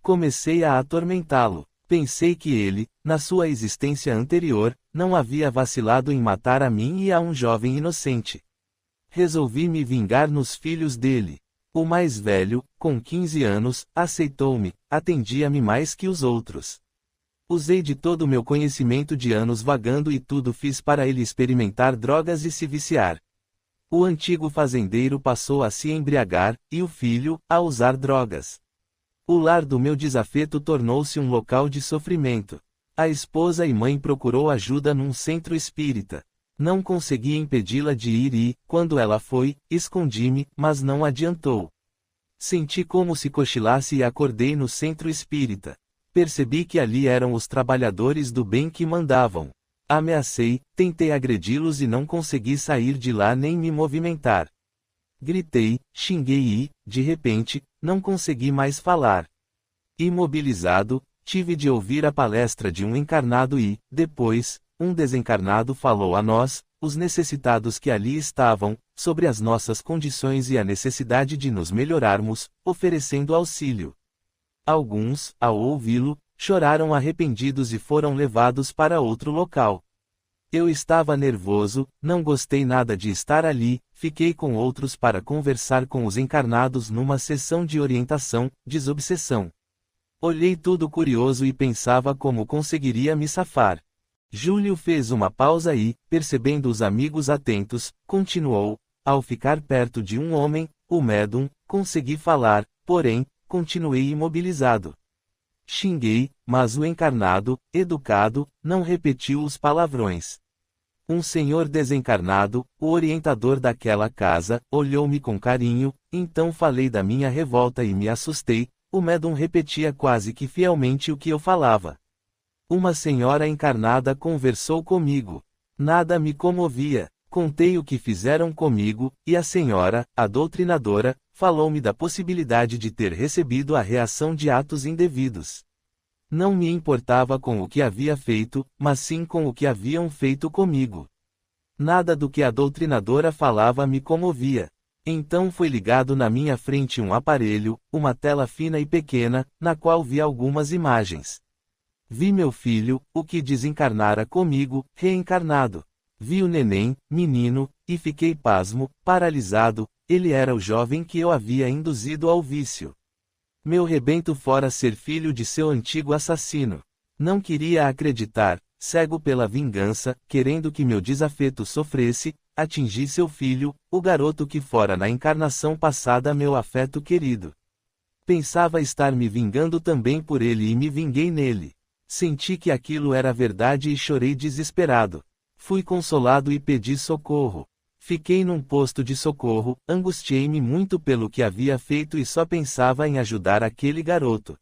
Comecei a atormentá-lo. Pensei que ele, na sua existência anterior, não havia vacilado em matar a mim e a um jovem inocente. Resolvi me vingar nos filhos dele. O mais velho, com 15 anos, aceitou-me, atendia-me mais que os outros. Usei de todo o meu conhecimento de anos vagando e tudo fiz para ele experimentar drogas e se viciar. O antigo fazendeiro passou a se embriagar, e o filho, a usar drogas. O lar do meu desafeto tornou-se um local de sofrimento. A esposa e mãe procurou ajuda num centro espírita. Não consegui impedi-la de ir e, quando ela foi, escondi-me, mas não adiantou. Senti como se cochilasse e acordei no centro espírita. Percebi que ali eram os trabalhadores do bem que mandavam. Ameacei, tentei agredi-los e não consegui sair de lá nem me movimentar. Gritei, xinguei e, de repente, não consegui mais falar. Imobilizado, tive de ouvir a palestra de um encarnado e, depois, um desencarnado falou a nós, os necessitados que ali estavam, sobre as nossas condições e a necessidade de nos melhorarmos, oferecendo auxílio. Alguns, ao ouvi-lo, choraram arrependidos e foram levados para outro local. Eu estava nervoso, não gostei nada de estar ali, fiquei com outros para conversar com os encarnados numa sessão de orientação, desobsessão. Olhei tudo curioso e pensava como conseguiria me safar. Júlio fez uma pausa e, percebendo os amigos atentos, continuou: ao ficar perto de um homem, o médium, consegui falar, porém, continuei imobilizado. Xinguei, mas o encarnado, educado, não repetiu os palavrões. Um senhor desencarnado, o orientador daquela casa, olhou-me com carinho, então falei da minha revolta e me assustei. O médium repetia quase que fielmente o que eu falava. Uma senhora encarnada conversou comigo. Nada me comovia. Contei o que fizeram comigo, e a senhora, a doutrinadora, falou-me da possibilidade de ter recebido a reação de atos indevidos. Não me importava com o que havia feito, mas sim com o que haviam feito comigo. Nada do que a doutrinadora falava me comovia. Então foi ligado na minha frente um aparelho, uma tela fina e pequena, na qual vi algumas imagens. Vi meu filho, o que desencarnara comigo, reencarnado. Vi o neném, menino, e fiquei pasmo, paralisado. Ele era o jovem que eu havia induzido ao vício. Meu rebento fora ser filho de seu antigo assassino. Não queria acreditar, cego pela vingança, querendo que meu desafeto sofresse, atingi seu filho, o garoto que fora na encarnação passada meu afeto querido. Pensava estar me vingando também por ele e me vinguei nele. Senti que aquilo era verdade e chorei desesperado. Fui consolado e pedi socorro. Fiquei num posto de socorro, angustiei-me muito pelo que havia feito e só pensava em ajudar aquele garoto.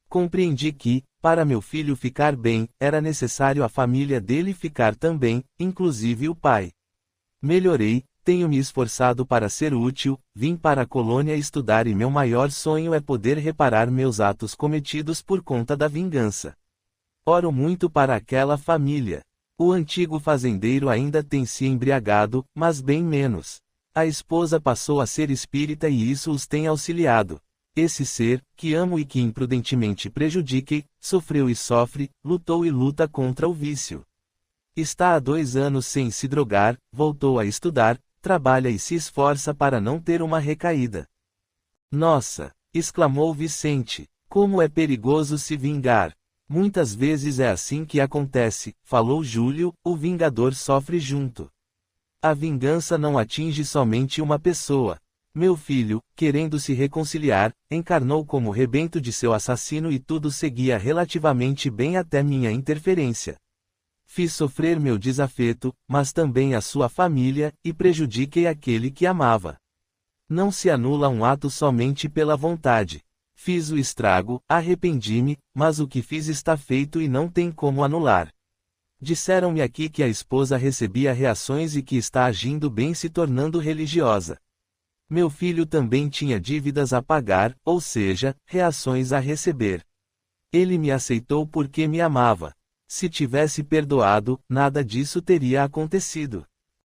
Compreendi que, para meu filho ficar bem, era necessário a família dele ficar também, inclusive o pai. Melhorei, tenho me esforçado para ser útil, vim para a colônia estudar e meu maior sonho é poder reparar meus atos cometidos por conta da vingança. Oro muito para aquela família. O antigo fazendeiro ainda tem se embriagado, mas bem menos. A esposa passou a ser espírita e isso os tem auxiliado. Esse ser, que amo e que imprudentemente prejudiquei, sofreu e sofre, lutou e luta contra o vício. Está há 2 anos sem se drogar, voltou a estudar, trabalha e se esforça para não ter uma recaída. Nossa! Exclamou Vicente. Como é perigoso se vingar! Muitas vezes é assim que acontece, falou Júlio, o vingador sofre junto. A vingança não atinge somente uma pessoa. Meu filho, querendo se reconciliar, encarnou como rebento de seu assassino e tudo seguia relativamente bem até minha interferência. Fiz sofrer meu desafeto, mas também a sua família, e prejudiquei aquele que amava. Não se anula um ato somente pela vontade. Fiz o estrago, arrependi-me, mas o que fiz está feito e não tem como anular. Disseram-me aqui que a esposa recebia reações e que está agindo bem se tornando religiosa. Meu filho também tinha dívidas a pagar, ou seja, reações a receber. Ele me aceitou porque me amava. Se tivesse perdoado, nada disso teria acontecido.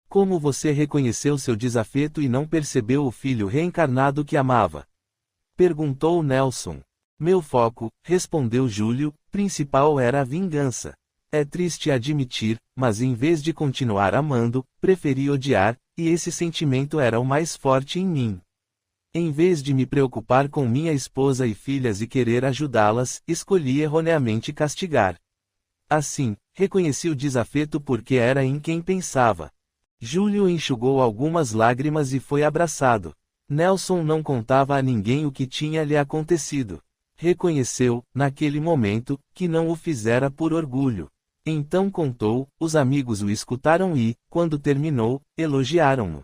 Como você reconheceu seu desafeto e não percebeu o filho reencarnado que amava? Perguntou Nelson. Meu foco, respondeu Júlio, principal era a vingança. É triste admitir, mas em vez de continuar amando, preferi odiar, e esse sentimento era o mais forte em mim. Em vez de me preocupar com minha esposa e filhas e querer ajudá-las, escolhi erroneamente castigar. Assim, reconheci o desafeto porque era em quem pensava. Júlio enxugou algumas lágrimas e foi abraçado. Nelson não contava a ninguém o que tinha lhe acontecido. Reconheceu, naquele momento, que não o fizera por orgulho. Então contou, os amigos o escutaram e, quando terminou, elogiaram-no.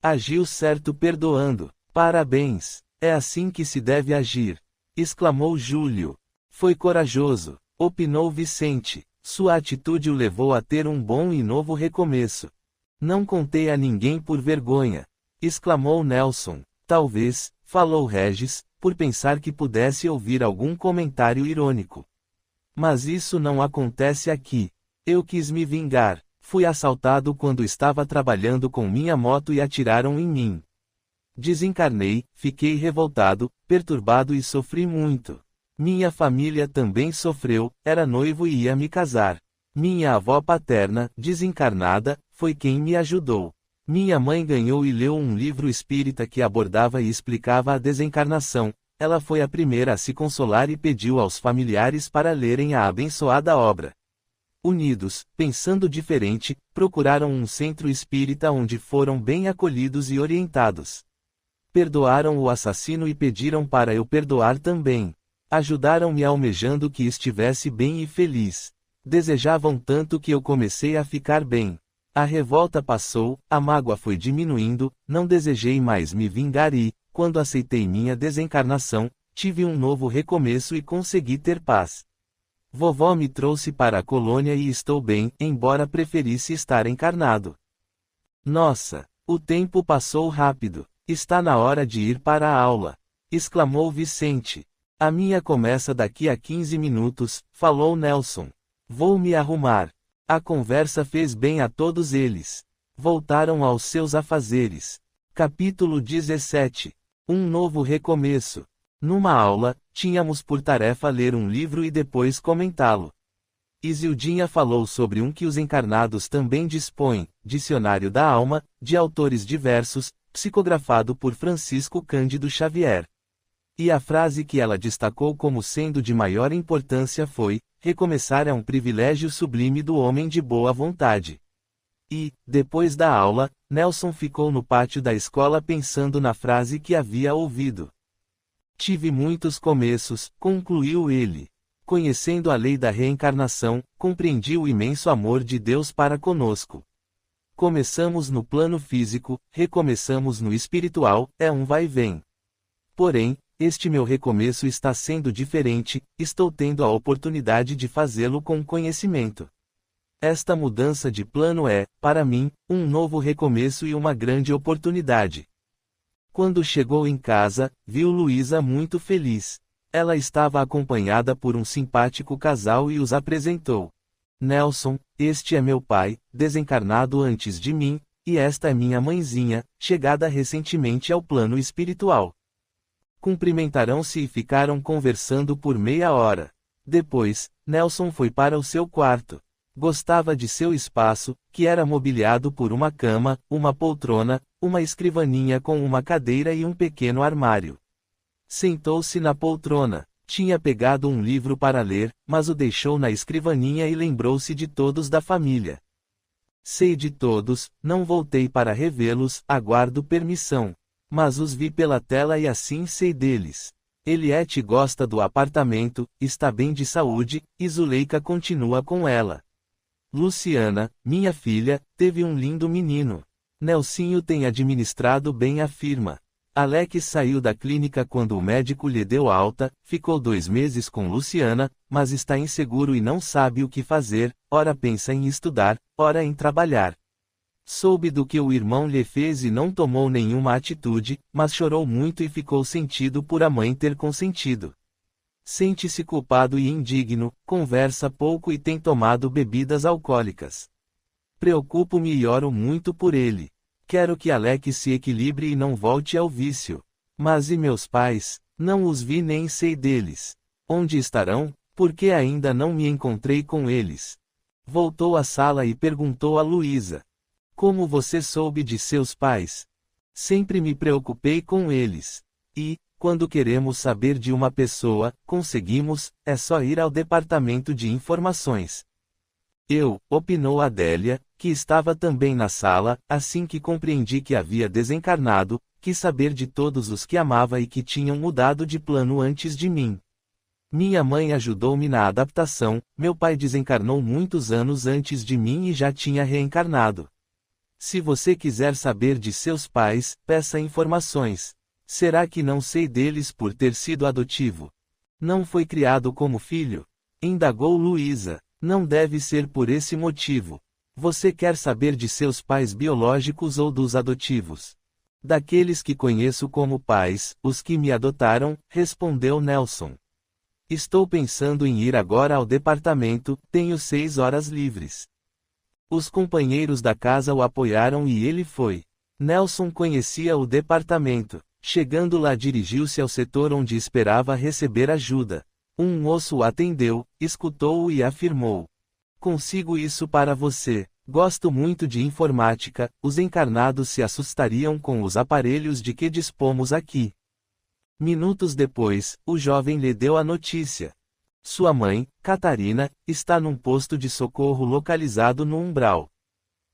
Agiu certo perdoando. Parabéns! É assim que se deve agir! Exclamou Júlio. Foi corajoso, opinou Vicente. Sua atitude o levou a ter um bom e novo recomeço. Não contei a ninguém por vergonha. Exclamou Nelson. Talvez, falou Regis, por pensar que pudesse ouvir algum comentário irônico. Mas isso não acontece aqui. Eu quis me vingar. Fui assaltado quando estava trabalhando com minha moto e atiraram em mim. Desencarnei, fiquei revoltado, perturbado e sofri muito. Minha família também sofreu, era noivo e ia me casar. Minha avó paterna, desencarnada, foi quem me ajudou. Minha mãe ganhou e leu um livro espírita que abordava e explicava a desencarnação. Ela foi a primeira a se consolar e pediu aos familiares para lerem a abençoada obra. Unidos, pensando diferente, procuraram um centro espírita onde foram bem acolhidos e orientados. Perdoaram o assassino e pediram para eu perdoar também. Ajudaram-me almejando que estivesse bem e feliz. Desejavam tanto que eu comecei a ficar bem. A revolta passou, a mágoa foi diminuindo, não desejei mais me vingar e, quando aceitei minha desencarnação, tive um novo recomeço e consegui ter paz. Vovó me trouxe para a colônia e estou bem, embora preferisse estar encarnado. Nossa, o tempo passou rápido. Está na hora de ir para a aula, exclamou Vicente. A minha começa daqui a 15 minutos, falou Nelson. Vou me arrumar. A conversa fez bem a todos eles. Voltaram aos seus afazeres. Capítulo 17. Um novo recomeço. Numa aula, tínhamos por tarefa ler um livro e depois comentá-lo. Isildinha falou sobre um que os encarnados também dispõem, Dicionário da Alma, de autores diversos, psicografado por Francisco Cândido Xavier. E a frase que ela destacou como sendo de maior importância foi: recomeçar é um privilégio sublime do homem de boa vontade. E, depois da aula, Nelson ficou no pátio da escola pensando na frase que havia ouvido. Tive muitos começos, concluiu ele. Conhecendo a lei da reencarnação, compreendi o imenso amor de Deus para conosco. Começamos no plano físico, recomeçamos no espiritual, é um vai e vem. Porém, este meu recomeço está sendo diferente, estou tendo a oportunidade de fazê-lo com conhecimento. Esta mudança de plano é, para mim, um novo recomeço e uma grande oportunidade. Quando chegou em casa, viu Luísa muito feliz. Ela estava acompanhada por um simpático casal e os apresentou. Nelson, este é meu pai, desencarnado antes de mim, e esta é minha mãezinha, chegada recentemente ao plano espiritual. Cumprimentaram-se e ficaram conversando por meia hora. Depois, Nelson foi para o seu quarto. Gostava de seu espaço, que era mobiliado por uma cama, uma poltrona, uma escrivaninha com uma cadeira e um pequeno armário. Sentou-se na poltrona. Tinha pegado um livro para ler, mas o deixou na escrivaninha e lembrou-se de todos da família. Sei de todos, não voltei para revê-los, aguardo permissão. Mas os vi pela tela e assim sei deles. Eliette gosta do apartamento, está bem de saúde, e Zuleika continua com ela. Luciana, minha filha, teve um lindo menino. Nelsinho tem administrado bem a firma. Alex saiu da clínica quando o médico lhe deu alta, ficou 2 meses com Luciana, mas está inseguro e não sabe o que fazer, ora pensa em estudar, ora em trabalhar. Soube do que o irmão lhe fez e não tomou nenhuma atitude, mas chorou muito e ficou sentido por a mãe ter consentido. Sente-se culpado e indigno, conversa pouco e tem tomado bebidas alcoólicas. Preocupo-me e oro muito por ele. Quero que Alex se equilibre e não volte ao vício. Mas e meus pais? Não os vi nem sei deles. Onde estarão? Porque ainda não me encontrei com eles. Voltou à sala e perguntou a Luísa. Como você soube de seus pais? Sempre me preocupei com eles. E, quando queremos saber de uma pessoa, conseguimos, é só ir ao departamento de informações. Opinou Adélia, que estava também na sala, assim que compreendi que havia desencarnado, quis saber de todos os que amava e que tinham mudado de plano antes de mim. Minha mãe ajudou-me na adaptação, meu pai desencarnou muitos anos antes de mim e já tinha reencarnado. Se você quiser saber de seus pais, peça informações. Será que não sei deles por ter sido adotivo? Não foi criado como filho? Indagou Luísa. Não deve ser por esse motivo. Você quer saber de seus pais biológicos ou dos adotivos? Daqueles que conheço como pais, os que me adotaram, respondeu Nelson. Estou pensando em ir agora ao departamento, tenho 6 horas livres. Os companheiros da casa o apoiaram e ele foi. Nelson conhecia o departamento. Chegando lá, dirigiu-se ao setor onde esperava receber ajuda. Um moço o atendeu, escutou-o e afirmou: "Consigo isso para você. Gosto muito de informática, os encarnados se assustariam com os aparelhos de que dispomos aqui." Minutos depois, o jovem lhe deu a notícia. Sua mãe, Catarina, está num posto de socorro localizado no Umbral.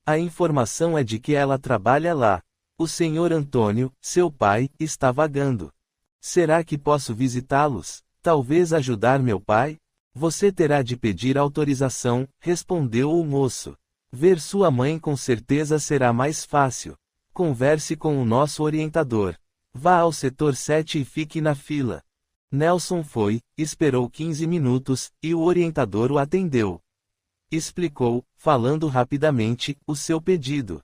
A informação é de que ela trabalha lá. O senhor Antônio, seu pai, está vagando. Será que posso visitá-los? Talvez ajudar meu pai? Você terá de pedir autorização, respondeu o moço. Ver sua mãe com certeza será mais fácil. Converse com o nosso orientador. Vá ao setor 7 e fique na fila. Nelson foi, esperou 15 minutos, e o orientador o atendeu. Explicou, falando rapidamente, o seu pedido.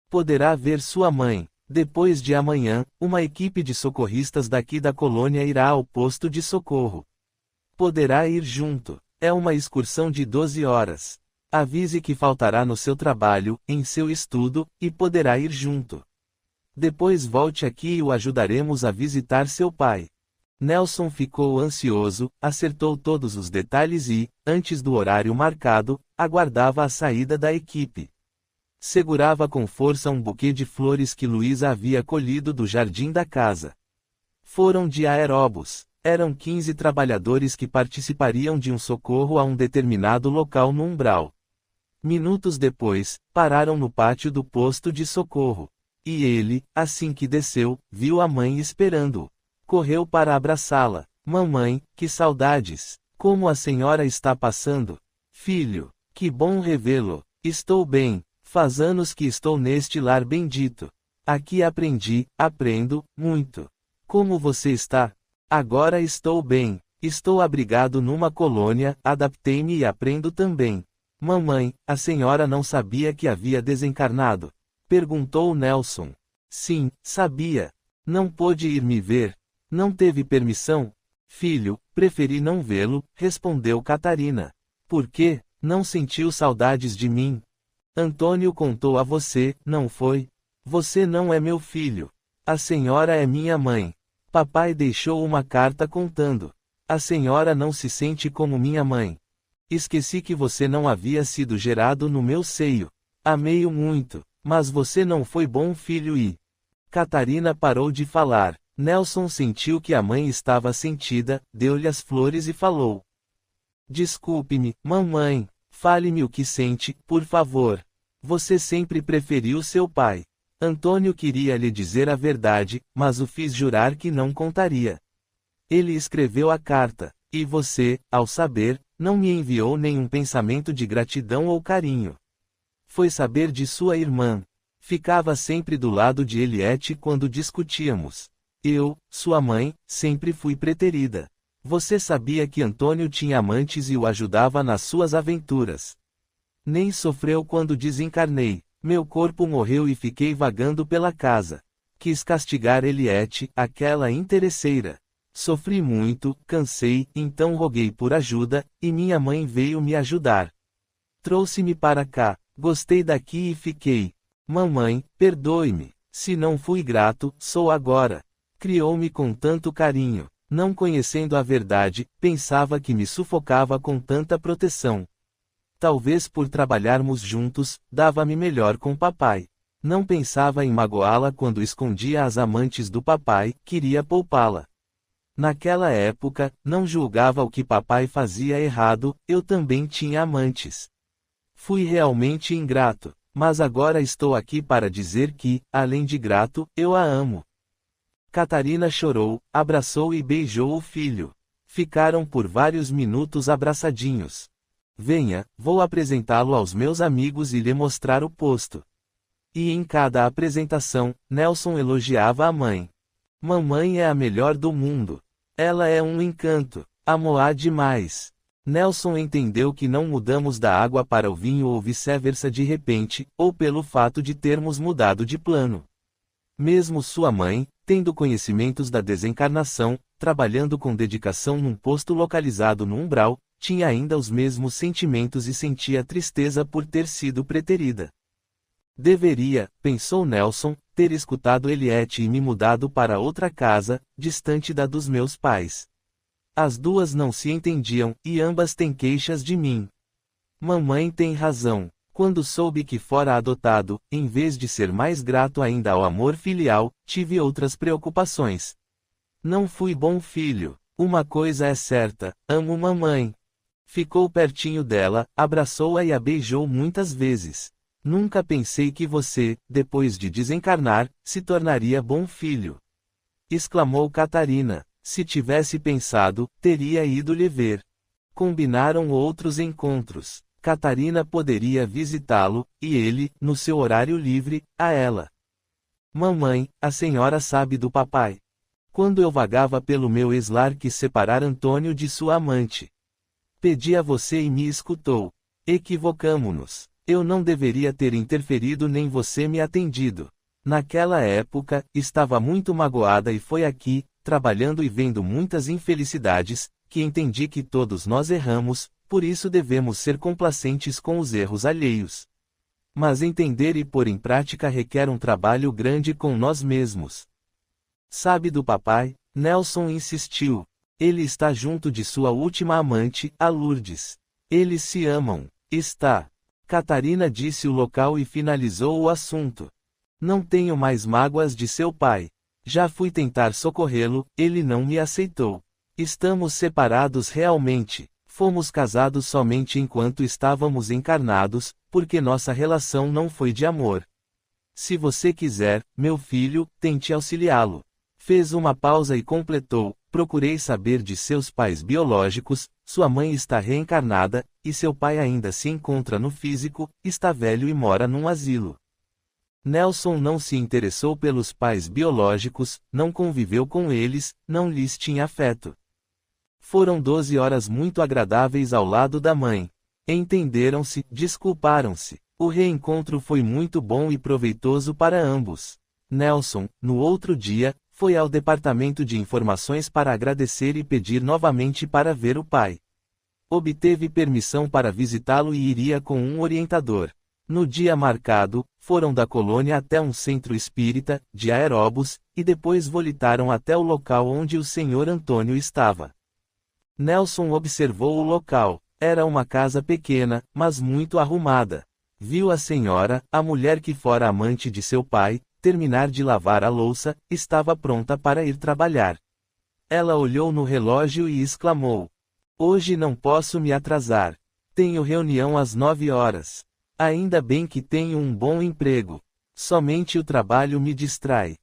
Poderá ver sua mãe. Depois de amanhã, uma equipe de socorristas daqui da colônia irá ao posto de socorro. Poderá ir junto. É uma excursão de 12 horas. Avise que faltará no seu trabalho, em seu estudo, e poderá ir junto. Depois volte aqui e o ajudaremos a visitar seu pai. Nelson ficou ansioso, acertou todos os detalhes e, antes do horário marcado, aguardava a saída da equipe. Segurava com força um buquê de flores que Luísa havia colhido do jardim da casa. Foram de aeróbus. Eram 15 trabalhadores que participariam de um socorro a um determinado local no Umbral. Minutos depois, pararam no pátio do posto de socorro. E ele, assim que desceu, viu a mãe esperando-o. Correu para abraçá-la. "Mamãe, que saudades! Como a senhora está passando?" "Filho, que bom revê-lo. Estou bem. Faz anos que estou neste lar bendito. Aqui aprendo, muito. Como você está?" "Agora estou bem. Estou abrigado numa colônia, adaptei-me e aprendo também." "Mamãe, a senhora não sabia que havia desencarnado?" perguntou Nelson. "Sim, sabia. Não pôde ir me ver. Não teve permissão?" "Filho, preferi não vê-lo", respondeu Catarina. "Por quê? Não sentiu saudades de mim?" "Antônio contou a você, não foi? Você não é meu filho. A senhora é minha mãe. Papai deixou uma carta contando. A senhora não se sente como minha mãe. Esqueci que você não havia sido gerado no meu seio. Amei-o muito, mas você não foi bom filho e..." Catarina parou de falar. Nelson sentiu que a mãe estava sentida, deu-lhe as flores e falou: "Desculpe-me, mamãe. Fale-me o que sente, por favor. Você sempre preferiu seu pai. Antônio queria lhe dizer a verdade, mas o fiz jurar que não contaria. Ele escreveu a carta, e você, ao saber, não me enviou nenhum pensamento de gratidão ou carinho. Foi saber de sua irmã. Ficava sempre do lado de Eliette quando discutíamos. Eu, sua mãe, sempre fui preterida. Você sabia que Antônio tinha amantes e o ajudava nas suas aventuras. Nem sofreu quando desencarnei. Meu corpo morreu e fiquei vagando pela casa. Quis castigar Eliette, aquela interesseira. Sofri muito, cansei, então roguei por ajuda, e minha mãe veio me ajudar. Trouxe-me para cá. Gostei daqui e fiquei. Mamãe, perdoe-me. Se não fui grato, sou agora. Criou-me com tanto carinho. Não conhecendo a verdade, pensava que me sufocava com tanta proteção. Talvez por trabalharmos juntos, dava-me melhor com papai. Não pensava em magoá-la quando escondia as amantes do papai, queria poupá-la. Naquela época, não julgava o que papai fazia errado, eu também tinha amantes. Fui realmente ingrato, mas agora estou aqui para dizer que, além de grato, eu a amo. Catarina chorou, abraçou e beijou o filho. Ficaram por vários minutos abraçadinhos. Venha, vou apresentá-lo aos meus amigos e lhe mostrar o posto. E em cada apresentação, Nelson elogiava a mãe. Mamãe é a melhor do mundo. Ela é um encanto. Amo-a demais. Nelson entendeu que não mudamos da água para o vinho ou vice-versa de repente, ou pelo fato de termos mudado de plano. Mesmo sua mãe, tendo conhecimentos da desencarnação, trabalhando com dedicação num posto localizado no umbral, tinha ainda os mesmos sentimentos e sentia tristeza por ter sido preterida. Deveria, pensou Nelson, ter escutado Eliette e me mudado para outra casa, distante da dos meus pais. As duas não se entendiam, e ambas têm queixas de mim. Mamãe tem razão. Quando soube que fora adotado, em vez de ser mais grato ainda ao amor filial, tive outras preocupações. Não fui bom filho. Uma coisa é certa, amo mamãe. Ficou pertinho dela, abraçou-a e a beijou muitas vezes. Nunca pensei que você, depois de desencarnar, se tornaria bom filho. Exclamou Catarina. Se tivesse pensado, teria ido lhe ver. Combinaram outros encontros. Catarina poderia visitá-lo, e ele, no seu horário livre, a ela. Mamãe, a senhora sabe do papai. Quando eu vagava pelo meu ex-lar quis separar Antônio de sua amante. Pedi a você e me escutou. Equivocamo-nos. Eu não deveria ter interferido nem você me atendido. Naquela época, estava muito magoada e foi aqui, trabalhando e vendo muitas infelicidades, que entendi que todos nós erramos, por isso devemos ser complacentes com os erros alheios. Mas entender e pôr em prática requer um trabalho grande com nós mesmos. Sabe do papai? Nelson insistiu. Ele está junto de sua última amante, a Lourdes. Eles se amam. Está. Catarina disse o local e finalizou o assunto. Não tenho mais mágoas de seu pai. Já fui tentar socorrê-lo, ele não me aceitou. Estamos separados realmente. Fomos casados somente enquanto estávamos encarnados, porque nossa relação não foi de amor. Se você quiser, meu filho, tente auxiliá-lo. Fez uma pausa e completou: procurei saber de seus pais biológicos, sua mãe está reencarnada, e seu pai ainda se encontra no físico, está velho e mora num asilo. Nelson não se interessou pelos pais biológicos, não conviveu com eles, não lhes tinha afeto. Foram 12 horas muito agradáveis ao lado da mãe. Entenderam-se, desculparam-se. O reencontro foi muito bom e proveitoso para ambos. Nelson, no outro dia, foi ao departamento de informações para agradecer e pedir novamente para ver o pai. Obteve permissão para visitá-lo e iria com um orientador. No dia marcado, foram da colônia até um centro espírita, de aeróbus, e depois voltaram até o local onde o senhor Antônio estava. Nelson observou o local. Era uma casa pequena, mas muito arrumada. Viu a senhora, a mulher que fora amante de seu pai, terminar de lavar a louça, estava pronta para ir trabalhar. Ela olhou no relógio e exclamou: hoje não posso me atrasar. Tenho reunião às 9 horas. Ainda bem que tenho um bom emprego. Somente o trabalho me distrai.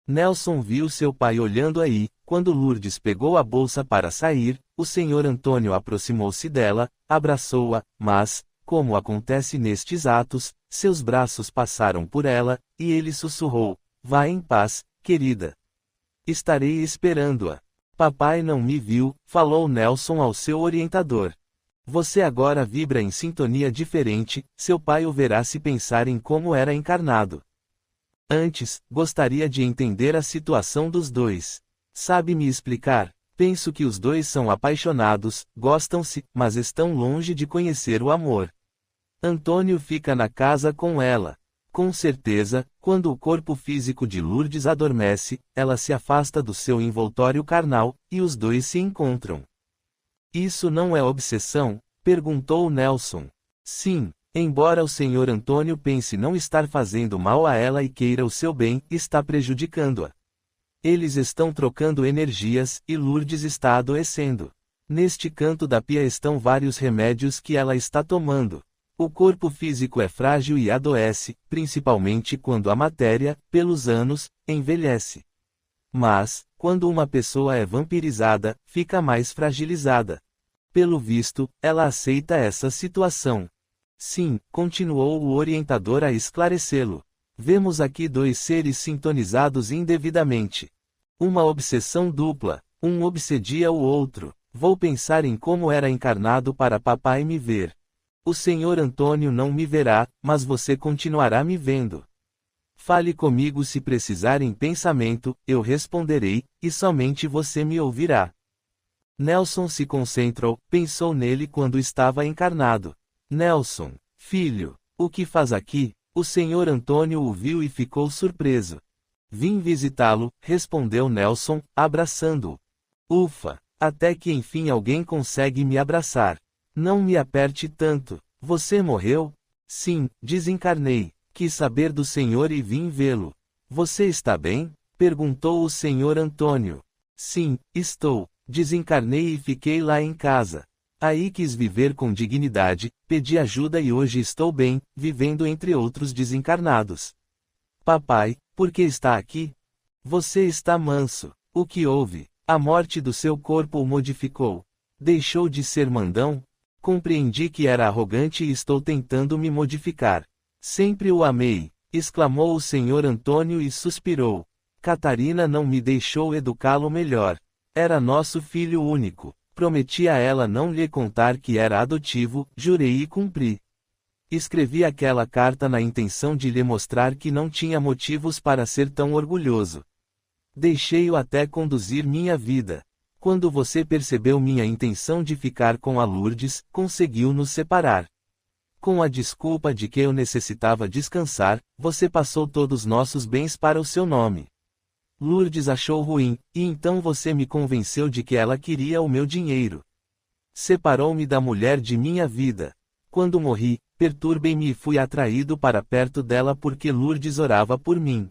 Nelson viu seu pai olhando aí. Quando Lourdes pegou a bolsa para sair, o senhor Antônio aproximou-se dela, abraçou-a, mas, como acontece nestes atos, seus braços passaram por ela, e ele sussurrou: vá em paz, querida. Estarei esperando-a. Papai não me viu, falou Nelson ao seu orientador. Você agora vibra em sintonia diferente, seu pai o verá se pensar em como era encarnado. Antes, gostaria de entender a situação dos dois. Sabe me explicar? Penso que os dois são apaixonados, gostam-se, mas estão longe de conhecer o amor. Antônio fica na casa com ela. Com certeza, quando o corpo físico de Lourdes adormece, ela se afasta do seu envoltório carnal, e os dois se encontram. Isso não é obsessão? Perguntou Nelson. Sim, embora o senhor Antônio pense não estar fazendo mal a ela e queira o seu bem, está prejudicando-a. Eles estão trocando energias, e Lourdes está adoecendo. Neste canto da pia estão vários remédios que ela está tomando. O corpo físico é frágil e adoece, principalmente quando a matéria, pelos anos, envelhece. Mas, quando uma pessoa é vampirizada, fica mais fragilizada. Pelo visto, ela aceita essa situação. Sim, continuou o orientador a esclarecê-lo. Vemos aqui dois seres sintonizados indevidamente. Uma obsessão dupla. Um obsedia o outro. Vou pensar em como era encarnado para papai me ver. O senhor Antônio não me verá, mas você continuará me vendo. Fale comigo se precisar em pensamento, eu responderei, e somente você me ouvirá. Nelson se concentrou, pensou nele quando estava encarnado. Nelson, filho, o que faz aqui? O senhor Antônio o viu e ficou surpreso. Vim visitá-lo, respondeu Nelson, abraçando-o. Ufa, até que enfim alguém consegue me abraçar. Não me aperte tanto. Você morreu? Sim, desencarnei. Quis saber do senhor e vim vê-lo. Você está bem? Perguntou o senhor Antônio. Sim, estou. Desencarnei e fiquei lá em casa. Aí quis viver com dignidade, pedi ajuda e hoje estou bem, vivendo entre outros desencarnados. Papai, por que está aqui? Você está manso. O que houve? A morte do seu corpo o modificou. Deixou de ser mandão? Compreendi que era arrogante e estou tentando me modificar. Sempre o amei, exclamou o senhor Antônio e suspirou. Catarina não me deixou educá-lo melhor. Era nosso filho único. Prometi a ela não lhe contar que era adotivo, jurei e cumpri. Escrevi aquela carta na intenção de lhe mostrar que não tinha motivos para ser tão orgulhoso. Deixei-o até conduzir minha vida. Quando você percebeu minha intenção de ficar com a Lourdes, conseguiu nos separar. Com a desculpa de que eu necessitava descansar, você passou todos nossos bens para o seu nome. Lourdes achou ruim, e então você me convenceu de que ela queria o meu dinheiro. Separou-me da mulher de minha vida. Quando morri, perturbei-me e fui atraído para perto dela porque Lourdes orava por mim.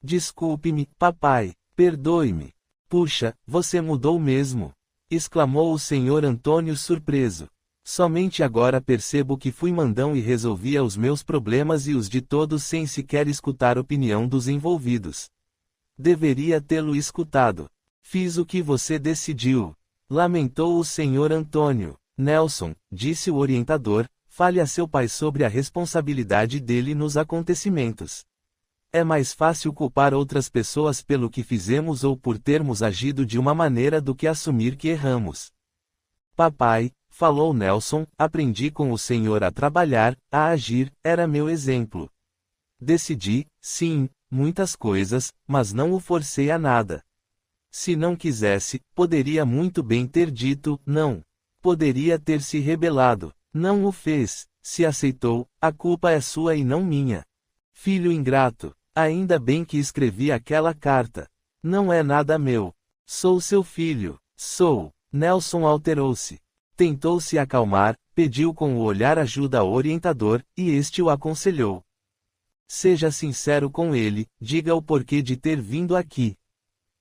Desculpe-me, papai, perdoe-me. Puxa, você mudou mesmo! Exclamou o senhor Antônio surpreso. Somente agora percebo que fui mandão e resolvia os meus problemas e os de todos sem sequer escutar a opinião dos envolvidos. Deveria tê-lo escutado. Fiz o que você decidiu. Lamentou o senhor Antônio. Nelson, disse o orientador, fale a seu pai sobre a responsabilidade dele nos acontecimentos. É mais fácil culpar outras pessoas pelo que fizemos ou por termos agido de uma maneira do que assumir que erramos. Papai, falou Nelson, aprendi com o senhor a trabalhar, a agir, era meu exemplo. Decidi, sim, muitas coisas, mas não o forcei a nada. Se não quisesse, poderia muito bem ter dito, não. Poderia ter se rebelado. Não o fez. Se aceitou, a culpa é sua e não minha. Filho ingrato, ainda bem que escrevi aquela carta. Não é nada meu. Sou seu filho. Sou. Nelson alterou-se. Tentou se acalmar, pediu com o olhar ajuda ao orientador, e este o aconselhou. Seja sincero com ele, diga o porquê de ter vindo aqui.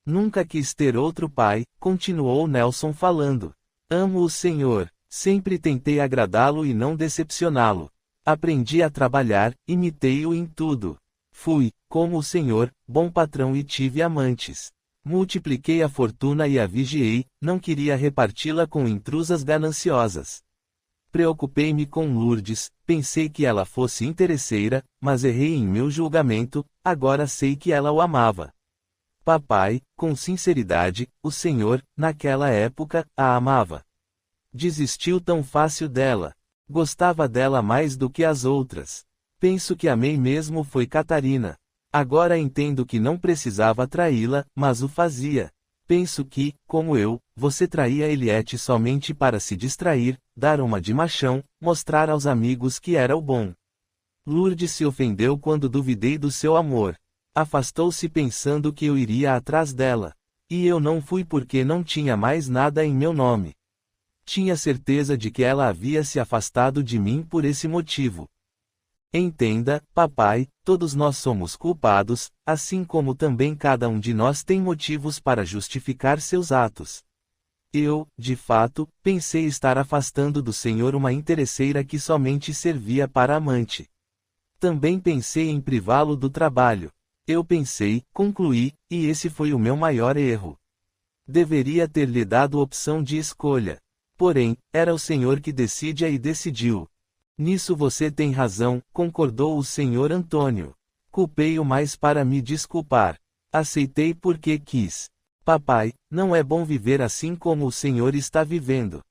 Nunca quis ter outro pai, continuou Nelson falando. Amo o Senhor, sempre tentei agradá-lo e não decepcioná-lo. Aprendi a trabalhar, imitei-o em tudo. Fui, como o Senhor, bom patrão e tive amantes. Multipliquei a fortuna e a vigiei, não queria reparti-la com intrusas gananciosas. Preocupei-me com Lourdes, pensei que ela fosse interesseira, mas errei em meu julgamento, agora sei que ela o amava. Papai, com sinceridade, o senhor, naquela época, a amava. Desistiu tão fácil dela. Gostava dela mais do que as outras. Penso que amei mesmo foi Catarina. Agora entendo que não precisava traí-la, mas o fazia. Penso que, como eu, você traía Eliette somente para se distrair, dar uma de machão, mostrar aos amigos que era o bom. Lourdes se ofendeu quando duvidei do seu amor. Afastou-se pensando que eu iria atrás dela. E eu não fui porque não tinha mais nada em meu nome. Tinha certeza de que ela havia se afastado de mim por esse motivo. Entenda, papai, todos nós somos culpados, assim como também cada um de nós tem motivos para justificar seus atos. Eu, de fato, pensei estar afastando do Senhor uma interesseira que somente servia para amante. Também pensei em privá-lo do trabalho. Eu pensei, concluí, e esse foi o meu maior erro. Deveria ter lhe dado opção de escolha. Porém, era o Senhor que decide e decidiu. Nisso você tem razão, concordou o senhor Antônio. Culpei-o mais para me desculpar. Aceitei porque quis. Papai, não é bom viver assim como o senhor está vivendo.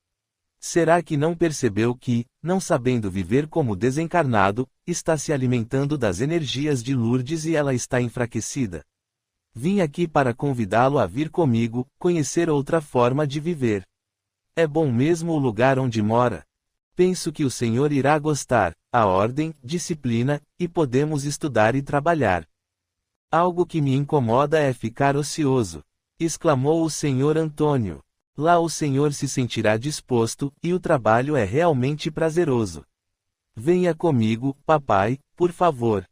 Será que não percebeu que, não sabendo viver como desencarnado, está se alimentando das energias de Lourdes e ela está enfraquecida? Vim aqui para convidá-lo a vir comigo, conhecer outra forma de viver. É bom mesmo o lugar onde mora. Penso que o senhor irá gostar, a ordem, disciplina, e podemos estudar e trabalhar. Algo que me incomoda é ficar ocioso, exclamou o senhor Antônio. Lá o senhor se sentirá disposto, e o trabalho é realmente prazeroso. Venha comigo, papai, por favor.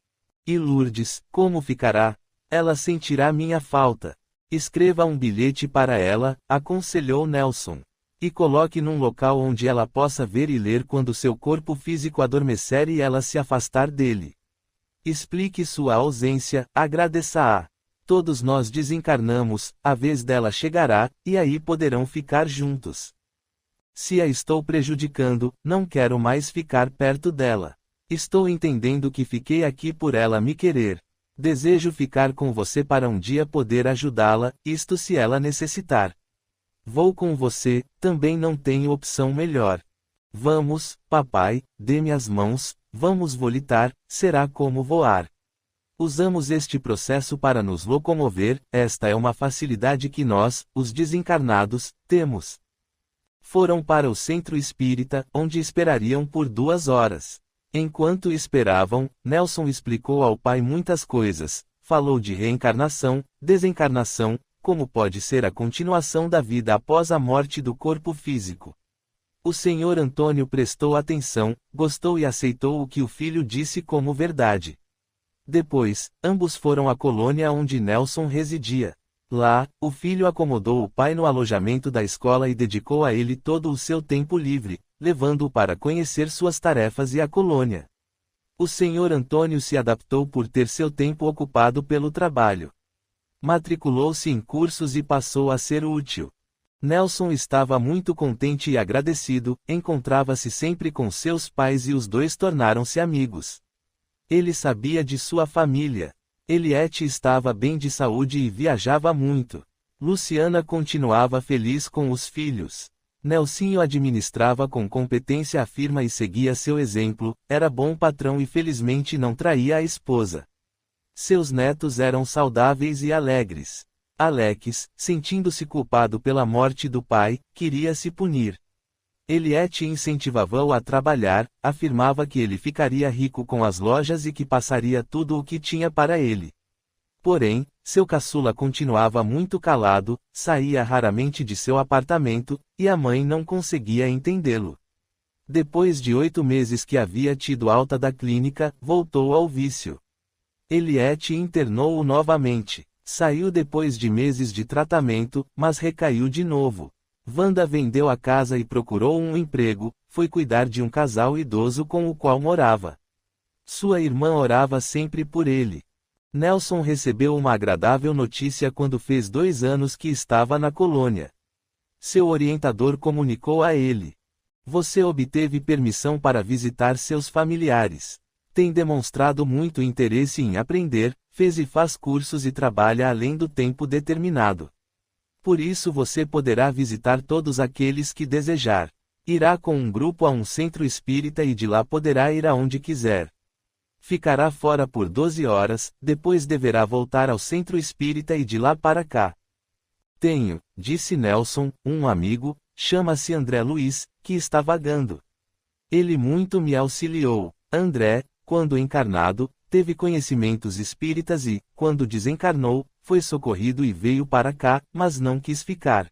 E Lourdes, como ficará? Ela sentirá minha falta. Escreva um bilhete para ela, aconselhou Nelson. E coloque num local onde ela possa ver e ler quando seu corpo físico adormecer e ela se afastar dele. Explique sua ausência, agradeça-a. Todos nós desencarnamos, a vez dela chegará, e aí poderão ficar juntos. Se a estou prejudicando, não quero mais ficar perto dela. Estou entendendo que fiquei aqui por ela me querer. Desejo ficar com você para um dia poder ajudá-la, isto se ela necessitar. Vou com você, também não tenho opção melhor. Vamos, papai, dê-me as mãos, vamos volitar, será como voar. Usamos este processo para nos locomover, esta é uma facilidade que nós, os desencarnados, temos. Foram para o centro espírita, onde esperariam por 2 horas. Enquanto esperavam, Nelson explicou ao pai muitas coisas, falou de reencarnação, desencarnação, como pode ser a continuação da vida após a morte do corpo físico. O senhor Antônio prestou atenção, gostou e aceitou o que o filho disse como verdade. Depois, ambos foram à colônia onde Nelson residia. Lá, o filho acomodou o pai no alojamento da escola e dedicou a ele todo o seu tempo livre, levando-o para conhecer suas tarefas e a colônia. O senhor Antônio se adaptou por ter seu tempo ocupado pelo trabalho. Matriculou-se em cursos e passou a ser útil. Nelson estava muito contente e agradecido, encontrava-se sempre com seus pais e os dois tornaram-se amigos. Ele sabia de sua família. Eliette estava bem de saúde e viajava muito. Luciana continuava feliz com os filhos. Nelsinho administrava com competência a firma e seguia seu exemplo, era bom patrão e felizmente não traía a esposa. Seus netos eram saudáveis e alegres. Alex, sentindo-se culpado pela morte do pai, queria se punir. Eliette incentivava-o a trabalhar, afirmava que ele ficaria rico com as lojas e que passaria tudo o que tinha para ele. Porém, seu caçula continuava muito calado, saía raramente de seu apartamento, e a mãe não conseguia entendê-lo. Depois de 8 meses que havia tido alta da clínica, voltou ao vício. Eliette internou-o novamente. Saiu depois de meses de tratamento, mas recaiu de novo. Wanda vendeu a casa e procurou um emprego, foi cuidar de um casal idoso com o qual morava. Sua irmã orava sempre por ele. Nelson recebeu uma agradável notícia quando fez 2 anos que estava na colônia. Seu orientador comunicou a ele: "Você obteve permissão para visitar seus familiares. Tem demonstrado muito interesse em aprender, fez e faz cursos e trabalha além do tempo determinado. Por isso você poderá visitar todos aqueles que desejar. Irá com um grupo a um centro espírita e de lá poderá ir aonde quiser. Ficará fora por 12 horas, depois deverá voltar ao centro espírita e de lá para cá." "Tenho", disse Nelson, "um amigo, chama-se André Luiz, que está vagando. Ele muito me auxiliou. André, quando encarnado, teve conhecimentos espíritas e, quando desencarnou, foi socorrido e veio para cá, mas não quis ficar.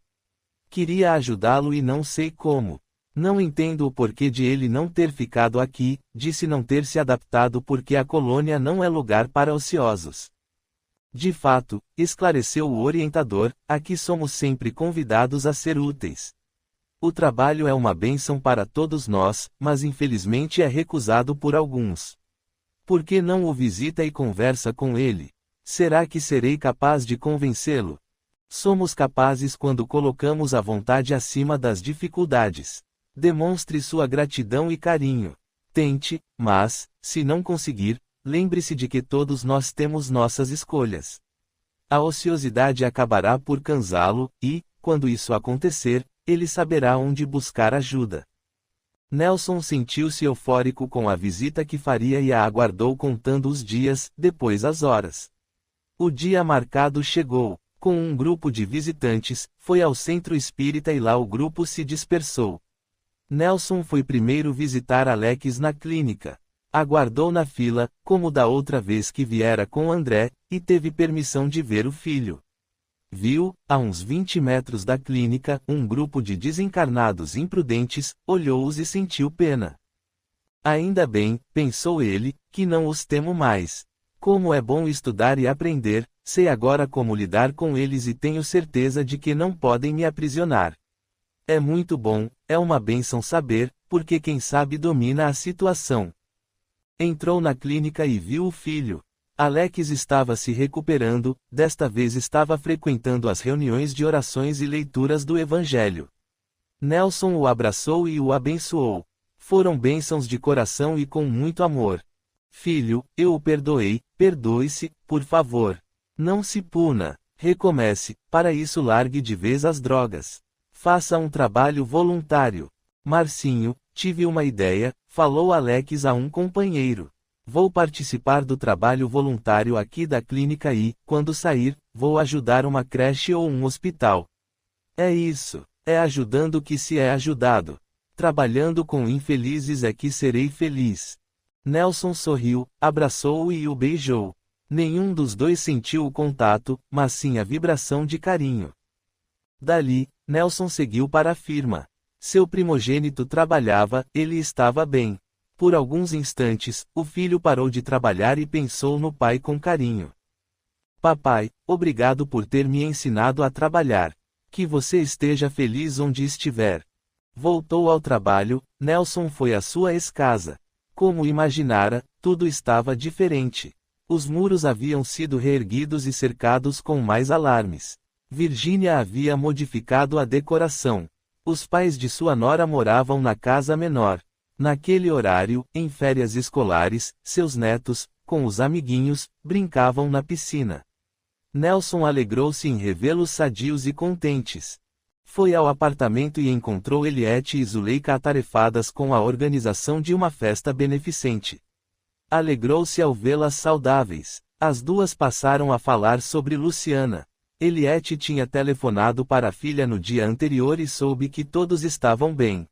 Queria ajudá-lo e não sei como. Não entendo o porquê de ele não ter ficado aqui, disse não ter se adaptado porque a colônia não é lugar para ociosos." "De fato", esclareceu o orientador, "aqui somos sempre convidados a ser úteis. O trabalho é uma bênção para todos nós, mas infelizmente é recusado por alguns. Por que não o visita e conversa com ele? Será que serei capaz de convencê-lo? Somos capazes quando colocamos a vontade acima das dificuldades. Demonstre sua gratidão e carinho. Tente, mas, se não conseguir, lembre-se de que todos nós temos nossas escolhas. A ociosidade acabará por cansá-lo, e, quando isso acontecer, ele saberá onde buscar ajuda. Nelson sentiu-se eufórico com a visita que faria e a aguardou contando os dias, depois as horas. O dia marcado chegou. Com um grupo de visitantes, foi ao centro espírita e lá o grupo se dispersou. Nelson foi primeiro visitar Alex na clínica. Aguardou na fila, como da outra vez que viera com André, e teve permissão de ver o filho. Viu, a uns 20 metros da clínica, um grupo de desencarnados imprudentes, olhou-os e sentiu pena. Ainda bem, pensou ele, que não os temo mais. Como é bom estudar e aprender, sei agora como lidar com eles e tenho certeza de que não podem me aprisionar. É muito bom, é uma bênção saber, porque quem sabe domina a situação. Entrou na clínica e viu o filho. Alex estava se recuperando, desta vez estava frequentando as reuniões de orações e leituras do Evangelho. Nelson o abraçou e o abençoou. Foram bênçãos de coração e com muito amor. Filho, eu o perdoei, perdoe-se, por favor. Não se puna. Recomece, para isso largue de vez as drogas. Faça um trabalho voluntário. Marcinho, tive uma ideia, falou Alex a um companheiro. Vou participar do trabalho voluntário aqui da clínica e, quando sair, vou ajudar uma creche ou um hospital. É isso, é ajudando que se é ajudado. Trabalhando com infelizes é que serei feliz. Nelson sorriu, abraçou-o e o beijou. Nenhum dos dois sentiu o contato, mas sim a vibração de carinho. Dali, Nelson seguiu para a firma. Seu primogênito trabalhava, ele estava bem. Por alguns instantes, o filho parou de trabalhar e pensou no pai com carinho. Papai, obrigado por ter me ensinado a trabalhar. Que você esteja feliz onde estiver. Voltou ao trabalho, Nelson foi à sua ex-casa. Como imaginara, tudo estava diferente. Os muros haviam sido reerguidos e cercados com mais alarmes. Virgínia havia modificado a decoração. Os pais de sua nora moravam na casa menor. Naquele horário, em férias escolares, seus netos, com os amiguinhos, brincavam na piscina. Nelson alegrou-se em revê-los sadios e contentes. Foi ao apartamento e encontrou Eliette e Zuleika atarefadas com a organização de uma festa beneficente. Alegrou-se ao vê-las saudáveis. As duas passaram a falar sobre Luciana. Eliette tinha telefonado para a filha no dia anterior e soube que todos estavam bem.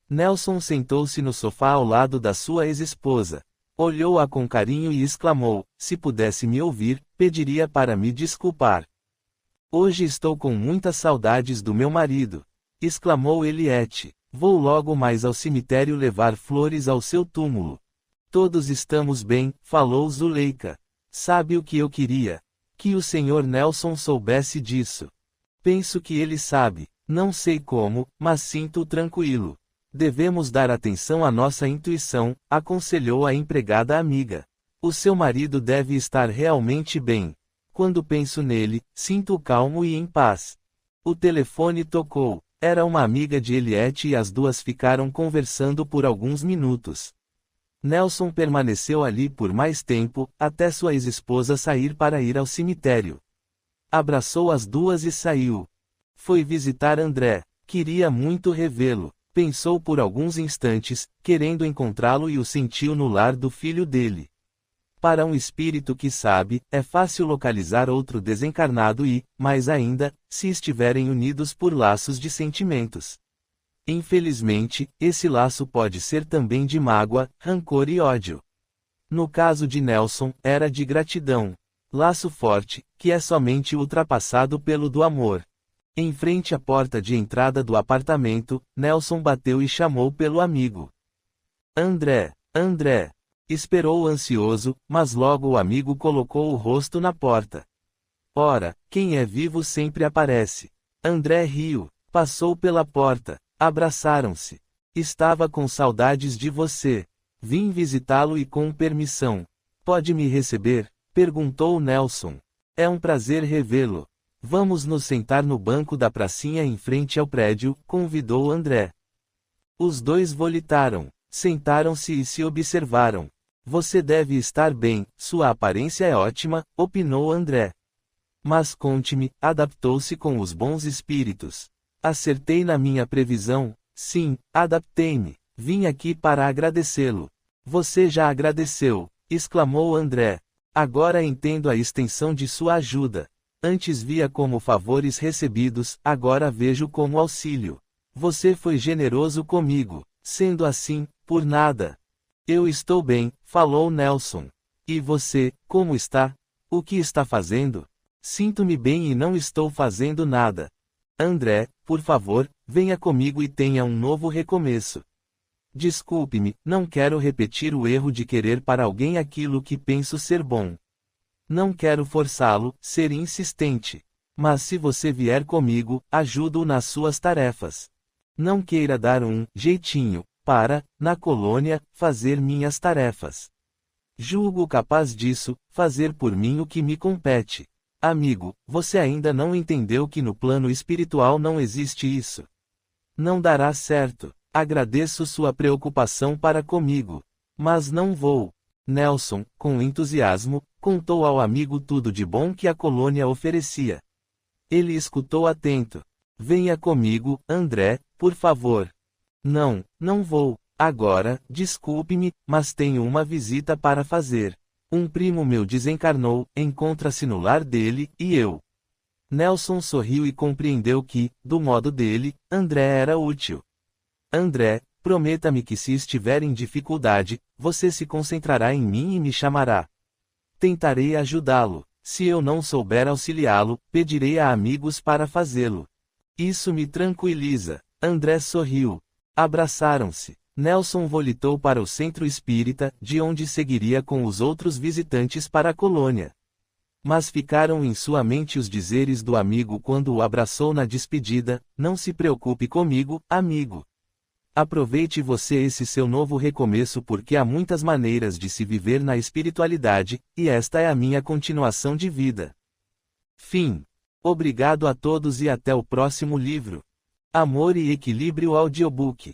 Nelson sentou-se no sofá ao lado da sua ex-esposa. Olhou-a com carinho e exclamou: se pudesse me ouvir, pediria para me desculpar. Hoje estou com muitas saudades do meu marido, exclamou Eliette. Vou logo mais ao cemitério levar flores ao seu túmulo. Todos estamos bem, falou Zuleika. Sabe o que eu queria? Que o Sr. Nelson soubesse disso. Penso que ele sabe, não sei como, mas sinto tranquilo. Devemos dar atenção à nossa intuição, aconselhou a empregada amiga. O seu marido deve estar realmente bem. Quando penso nele, sinto-o calmo e em paz. O telefone tocou. Era uma amiga de Eliette e as duas ficaram conversando por alguns minutos. Nelson permaneceu ali por mais tempo, até sua ex-esposa sair para ir ao cemitério. Abraçou as duas e saiu. Foi visitar André. Queria muito revê-lo. Pensou por alguns instantes, querendo encontrá-lo e o sentiu no lar do filho dele. Para um espírito que sabe, é fácil localizar outro desencarnado e, mais ainda, se estiverem unidos por laços de sentimentos. Infelizmente, esse laço pode ser também de mágoa, rancor e ódio. No caso de Nelson, era de gratidão. Laço forte, que é somente ultrapassado pelo do amor. Em frente à porta de entrada do apartamento, Nelson bateu e chamou pelo amigo. André, André. Esperou ansioso, mas logo o amigo colocou o rosto na porta. Ora, quem é vivo sempre aparece. André riu, passou pela porta, abraçaram-se. Estava com saudades de você. Vim visitá-lo e com permissão. Pode me receber? Perguntou Nelson. É um prazer revê-lo. Vamos nos sentar no banco da pracinha em frente ao prédio, convidou André. Os dois volitaram, sentaram-se e se observaram. Você deve estar bem, sua aparência é ótima, opinou André. Mas conte-me, adaptou-se com os bons espíritos. Acertei na minha previsão? Sim, adaptei-me. Vim aqui para agradecê-lo. Você já agradeceu, exclamou André. Agora entendo a extensão de sua ajuda. Antes via como favores recebidos, agora vejo como auxílio. Você foi generoso comigo. Sendo assim, por nada. Eu estou bem, falou Nelson. E você, como está? O que está fazendo? Sinto-me bem e não estou fazendo nada. André, por favor, venha comigo e tenha um novo recomeço. Desculpe-me, não quero repetir o erro de querer para alguém aquilo que penso ser bom. Não quero forçá-lo, ser insistente. Mas se você vier comigo, ajudo-o nas suas tarefas. Não queira dar um jeitinho para, na colônia, fazer minhas tarefas. Julgo capaz disso, fazer por mim o que me compete. Amigo, você ainda não entendeu que no plano espiritual não existe isso. Não dará certo. Agradeço sua preocupação para comigo. Mas não vou. Nelson, com entusiasmo, contou ao amigo tudo de bom que a colônia oferecia. Ele escutou atento. Venha comigo, André, por favor. Não, não vou. Agora, desculpe-me, mas tenho uma visita para fazer. Um primo meu desencarnou, encontra-se no lar dele, e eu. Nelson sorriu e compreendeu que, do modo dele, André era útil. André, prometa-me que se estiver em dificuldade, você se concentrará em mim e me chamará. Tentarei ajudá-lo. Se eu não souber auxiliá-lo, pedirei a amigos para fazê-lo. Isso me tranquiliza. André sorriu. Abraçaram-se. Nelson volitou para o centro espírita, de onde seguiria com os outros visitantes para a colônia. Mas ficaram em sua mente os dizeres do amigo quando o abraçou na despedida: não se preocupe comigo, amigo. Aproveite você esse seu novo recomeço porque há muitas maneiras de se viver na espiritualidade, e esta é a minha continuação de vida. Fim. Obrigado a todos e até o próximo livro. Amor e Equilíbrio Audiobook.